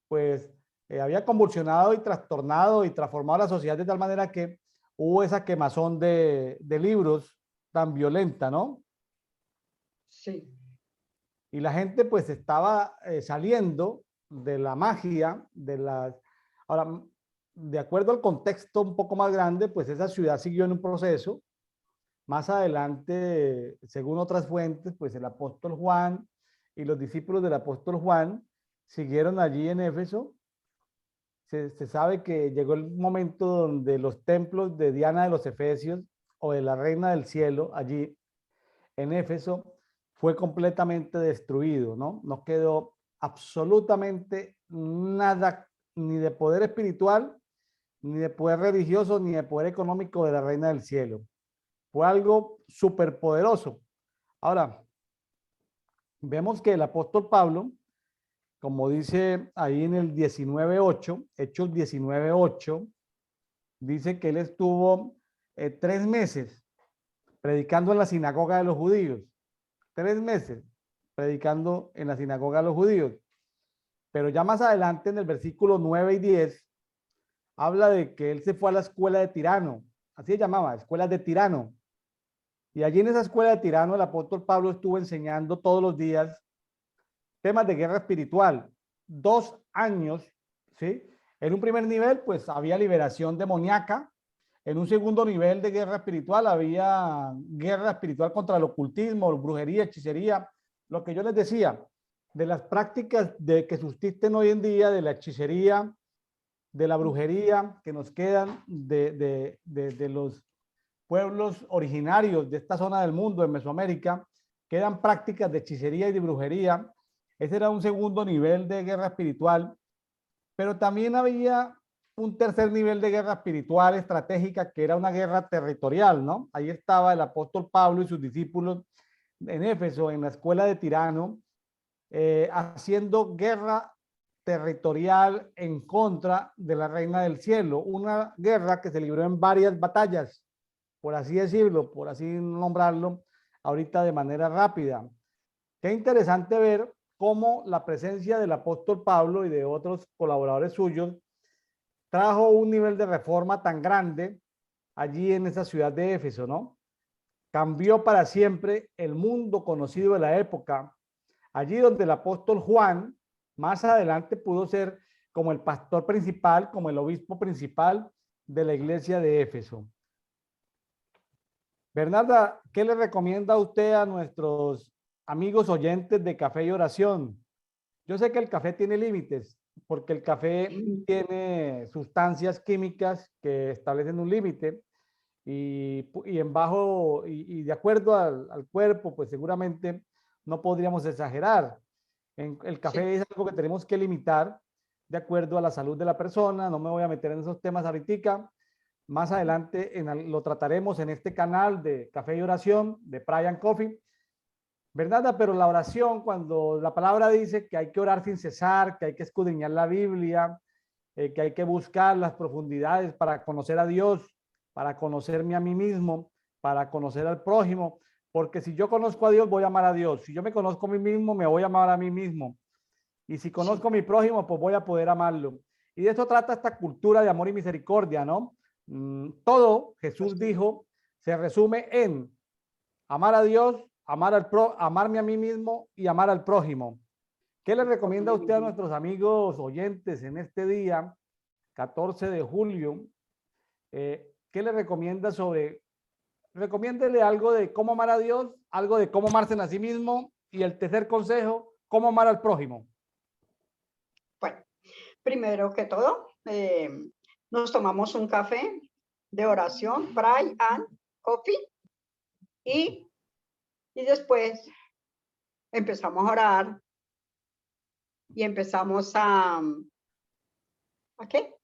pues había convulsionado y trastornado y transformado la sociedad de tal manera que hubo esa quemazón de libros tan violenta, ¿no? Sí. Y la gente pues estaba saliendo de la magia, Ahora, de acuerdo al contexto un poco más grande, pues esa ciudad siguió en un proceso. Más adelante, según otras fuentes, pues el apóstol Juan y los discípulos del apóstol Juan siguieron allí en Éfeso. Se sabe que llegó el momento donde los templos de Diana de los Efesios o de la Reina del Cielo allí en Éfeso fue completamente destruido, ¿no? No quedó absolutamente nada, ni de poder espiritual, ni de poder religioso, ni de poder económico de la Reina del Cielo. Fue algo súper poderoso. Ahora, vemos que el apóstol Pablo, como dice ahí en el 19:8, Hechos 19:8, dice que él estuvo 3 meses predicando en la sinagoga de los judíos. 3 meses predicando en la sinagoga de los judíos. Pero ya más adelante en el versículo 9 y 10, habla de que él se fue a la escuela de Tirano, así se llamaba, escuela de Tirano. Y allí en esa escuela de Tirano el apóstol Pablo estuvo enseñando todos los días temas de guerra espiritual. 2 años, ¿sí? En un primer nivel, pues había liberación demoníaca. En un segundo nivel de guerra espiritual había guerra espiritual contra el ocultismo, brujería, hechicería, lo que yo les decía, de las prácticas de que subsisten hoy en día, de la hechicería, de la brujería que nos quedan de los pueblos originarios de esta zona del mundo, en Mesoamérica, quedan prácticas de hechicería y de brujería. Ese era un segundo nivel de guerra espiritual, pero también había un tercer nivel de guerra espiritual estratégica, que era una guerra territorial, ¿no? Ahí estaba el apóstol Pablo y sus discípulos en Éfeso, en la escuela de Tirano, haciendo guerra territorial en contra de la Reina del Cielo, una guerra que se libró en varias batallas, por así decirlo, por así nombrarlo, ahorita de manera rápida. Qué interesante ver cómo la presencia del apóstol Pablo y de otros colaboradores suyos trajo un nivel de reforma tan grande allí en esa ciudad de Éfeso, ¿no? Cambió para siempre el mundo conocido de la época, allí donde el apóstol Juan más adelante pudo ser como el pastor principal, como el obispo principal de la iglesia de Éfeso. Bernarda, ¿qué le recomienda usted a nuestros amigos oyentes de Café y Oración? Yo sé que el café tiene límites, porque el café tiene sustancias químicas que establecen un límite y en bajo y de acuerdo al cuerpo, pues seguramente no podríamos exagerar. El Sí, café es algo que tenemos que limitar de acuerdo a la salud de la persona. No me voy a meter en esos temas ahorita. Más adelante lo trataremos en este canal de Café y Oración de Brian Coffee. ¿Verdad? Pero la oración, cuando la palabra dice que hay que orar sin cesar, que hay que escudriñar la Biblia, que hay que buscar las profundidades para conocer a Dios, para conocerme a mí mismo, para conocer al prójimo, porque si yo conozco a Dios, voy a amar a Dios. Si yo me conozco a mí mismo, me voy a amar a mí mismo. Y si conozco a sí. mi prójimo, pues voy a poder amarlo. Y de eso trata esta cultura de amor y misericordia, ¿no? Todo, Pues Jesús sí. dijo, se resume en amar a Dios, amarme a mí mismo y amar al prójimo. ¿Qué le recomienda usted a nuestros amigos oyentes en este día, 14 de julio? ¿Qué le recomienda recomiéndele algo de cómo amar a Dios, algo de cómo amarse a sí mismo y el tercer consejo, cómo amar al prójimo? Bueno, primero que todo, nos tomamos un café de oración, Brian Coffee, y, y después empezamos a orar y empezamos ¿a qué?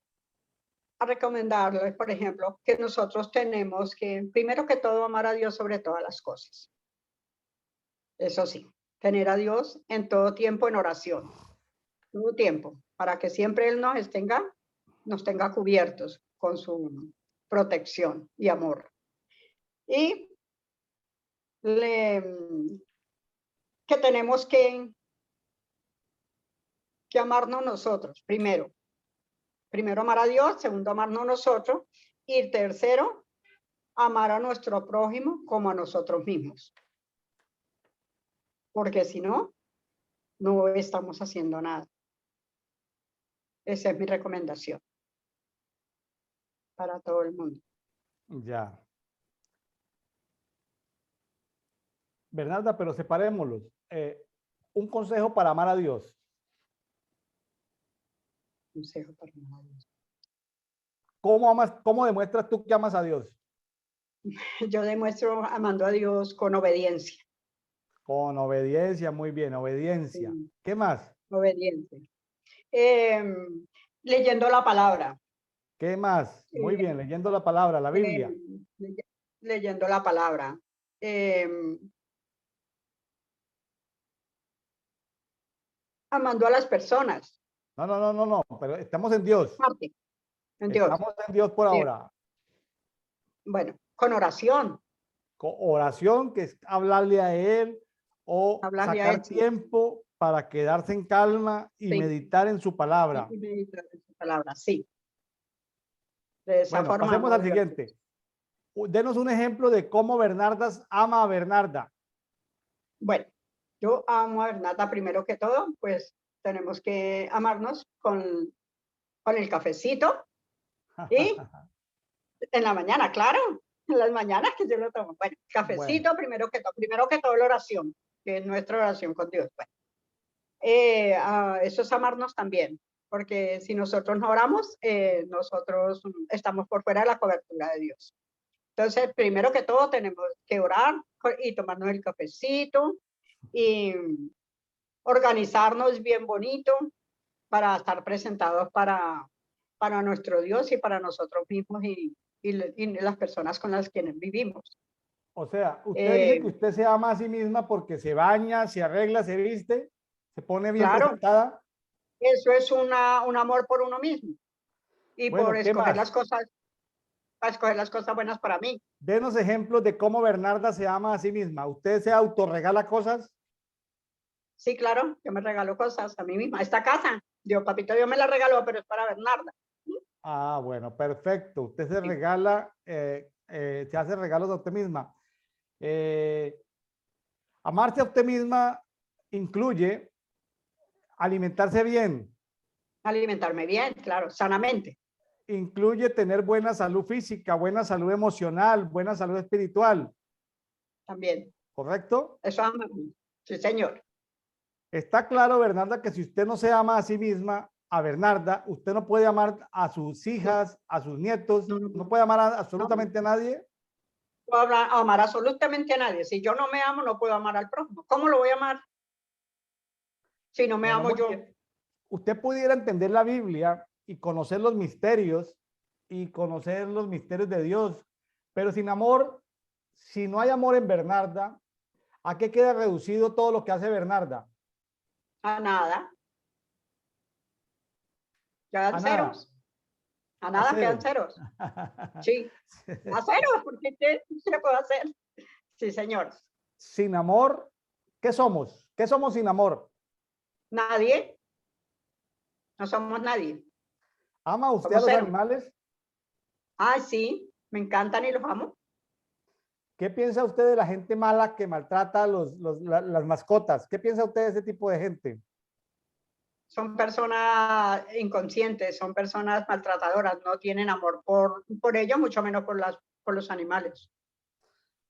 A recomendarles, por ejemplo, que nosotros tenemos que, primero que todo, amar a Dios sobre todas las cosas. Eso sí, tener a Dios en todo tiempo en oración, todo tiempo, para que siempre Él nos tenga cubiertos con su protección y amor. Y le, que tenemos que amarnos nosotros, primero. Primero amar a Dios, segundo amarnos nosotros y tercero amar a nuestro prójimo como a nosotros mismos. Porque si no, no estamos haciendo nada. Esa es mi recomendación para todo el mundo. Ya. Bernarda, pero separémoslos. Un consejo para amar a Dios. Consejo para amar a Dios. ¿Cómo demuestras tú que amas a Dios? Yo demuestro amando a Dios con obediencia. Con obediencia, muy bien, obediencia. Sí, ¿Qué más? obediente. Leyendo la palabra. ¿Qué más? Muy eh, bien, leyendo la palabra, la Biblia. leyendo la palabra. em, Amando a las personas. No, no, no, no, no, pero estamos en Dios. Parte en Dios. Estamos en Dios por Sí. ahora. Bueno, con oración. Con oración, que es hablarle a Él o Hablarle a él. sacar tiempo para quedarse en calma y Sí, meditar en su palabra. y meditar en su palabra. Sí. De esa Bueno, forma pasemos amo a al Dios. siguiente. Denos un ejemplo de cómo Bernardas ama a Bernarda. Bueno, yo amo a Bernarda primero que todo, pues tenemos que amarnos con el cafecito y en la mañana, claro, en las mañanas que yo lo tomo. Bueno, Bueno, cafecito primero que todo la oración, que es nuestra oración con Dios. Bueno, eso es amarnos también, porque si nosotros no oramos, nosotros estamos por fuera de la cobertura de Dios. Entonces, primero que todo, tenemos que orar y tomarnos el cafecito y organizarnos bien bonito para estar presentados para nuestro Dios y para nosotros mismos y las personas con las que vivimos. o sea, usted dice que Eh, usted se ama a sí misma porque se baña, se arregla, se viste, se pone bien claro, presentada. eso es un amor por uno mismo y por Bueno, ¿qué escoger más? las cosas, para escoger las cosas buenas para mí. Denos ejemplos de cómo Bernarda se ama a sí misma. ¿Usted se autorregala cosas? Sí, claro, yo me regalo cosas a mí misma. Esta casa, Dios, papito, Dios me la regaló, pero es para Bernarda. Ah, bueno, perfecto. Usted se Sí, regala, se hace regalos a usted misma. Eh, Amarse a usted misma incluye alimentarse bien, alimentarme bien, claro, sanamente, incluye tener buena salud física, buena salud emocional, buena salud espiritual, también. ¿correcto? Eso ama. Sí, señor. Está claro, Bernarda, que si usted no se ama a sí misma, a Bernarda, usted no puede amar a sus No, hijas, a sus nietos, no, no puede amar a no, absolutamente a nadie. puedo amar absolutamente a nadie. Si yo no me amo, no puedo amar al prójimo. ¿Cómo lo voy a amar si no me Bueno, amo muy yo? bien. Usted pudiera entender la Biblia y conocer los misterios de Dios, pero sin amor, si no hay amor en Bernarda, ¿a qué queda reducido todo lo que hace Bernarda? A nada. Quedan A nada, ceros. A a nada quedan cero. ceros. Sí, a ceros, porque ¿qué se puede hacer? Sí, señor. Sin amor, ¿qué somos? ¿Qué somos sin amor? Nadie. No somos nadie. ¿Ama usted a Somos los cero. animales? Ah, sí, me encantan y los amo. ¿Qué piensa usted de la gente mala que maltrata a las mascotas? ¿Qué piensa usted de ese tipo de gente? Son personas inconscientes, son personas maltratadoras, no tienen amor por ellos, mucho menos por los animales.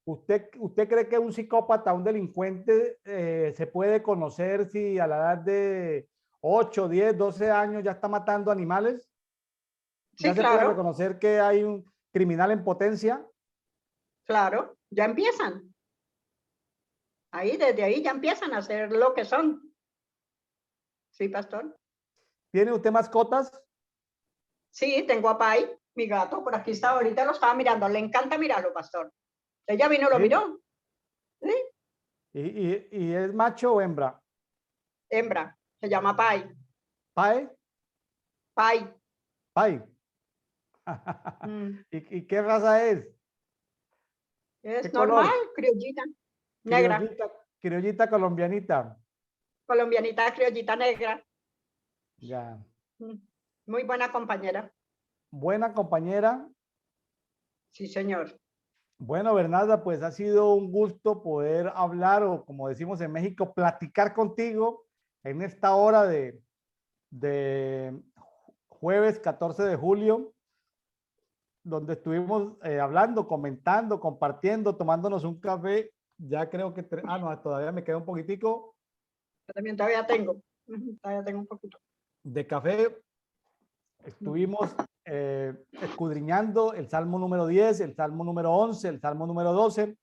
¿Usted cree que un psicópata, un delincuente, se puede conocer si a la edad de 8, 10, 12 años ya está matando animales? ¿Ya Sí, se puede claro, reconocer que hay un criminal en potencia? claro, ya empiezan. Ahí, desde ahí ya empiezan a hacer lo que son. Sí, pastor. ¿Tiene usted mascotas? Sí, tengo a Pai, mi gato, por aquí está, ahorita lo estaba mirando, le encanta mirarlo, pastor. Ella vino, lo ¿Sí? miró. ¿Sí? ¿Y es macho o hembra? Hembra, se llama Pai. ¿Pae? Pai. ¿Pai? Mm. ¿Y qué raza es? ¿Qué Es normal, color? criollita, negra, Criollita, criollita colombianita. colombianita, criollita negra. Ya. Mm. Muy buena compañera. Buena compañera. Sí, señor. Bueno, Bernarda, pues ha sido un gusto poder hablar o como decimos en México, platicar contigo en esta hora de jueves 14 de julio, donde estuvimos hablando, comentando, compartiendo, tomándonos un café. Ya creo que, no, todavía me queda un poquitico Yo también todavía tengo. Todavía tengo un poquito. de café. Estuvimos escudriñando el Salmo número 10, el Salmo número 11, el Salmo número 12.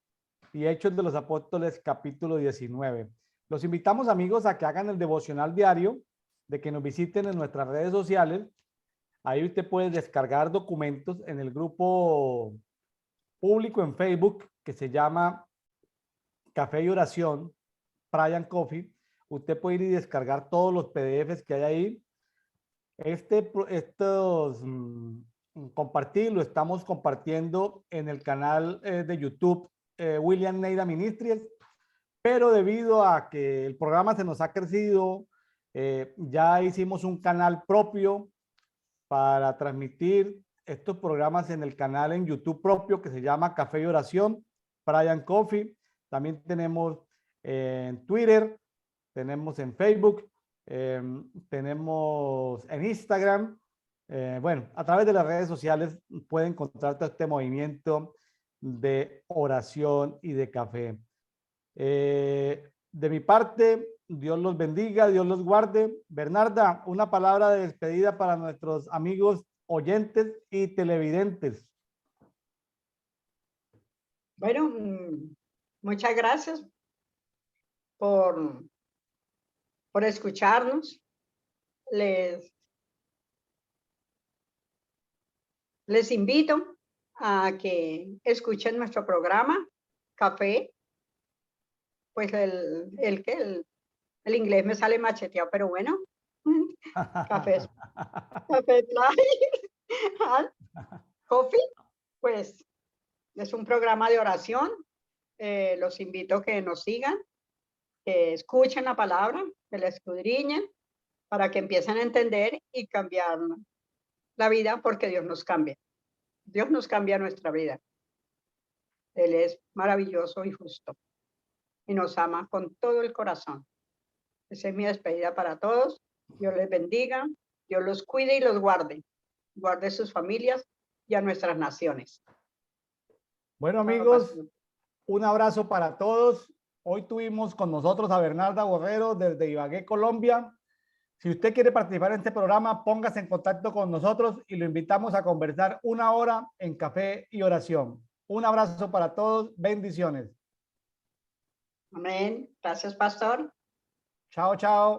y Hechos de los Apóstoles, capítulo 19. Los invitamos, amigos, a que hagan el devocional diario, de que nos visiten en nuestras redes sociales. Ahí usted puede descargar documentos en el grupo público en Facebook que se llama Café y Oración, Brian Coffee. Usted puede ir y descargar todos los PDFs que hay ahí. Compartir, lo estamos compartiendo en el canal de YouTube William Neira Ministries, pero debido a que el programa se nos ha crecido, ya hicimos un canal propio para transmitir estos programas en el canal en YouTube propio que se llama Café y Oración, Brian Coffee. También tenemos en Twitter, tenemos en Facebook, tenemos en Instagram. Bueno, a través de las redes sociales pueden encontrar todo este movimiento de oración y de café. De mi parte, Dios los bendiga, Dios los guarde. Bernarda, una palabra de despedida para nuestros amigos oyentes y televidentes. Bueno, muchas gracias por escucharnos. Les invito a que escuchen nuestro programa Café. Pues el inglés me sale macheteado, pero bueno. Café Coffee, pues es un programa de oración. Los invito a que nos sigan, que escuchen la palabra, que la escudriñen, para que empiecen a entender y cambiar la vida, porque Dios nos cambia. Dios nos cambia nuestra vida. Él es maravilloso y justo y nos ama con todo el corazón. Esa es mi despedida para todos. Dios les bendiga, Dios los cuide y los guarde. Guarde sus familias y a nuestras naciones. Bueno, amigos, un abrazo para todos. Hoy tuvimos con nosotros a Bernarda Borrero desde Ibagué, Colombia. Si usted quiere participar en este programa, póngase en contacto con nosotros y lo invitamos a conversar 1 hora en Café y Oración. Un abrazo para todos. Bendiciones. Amén. Gracias, pastor. Chao, chao.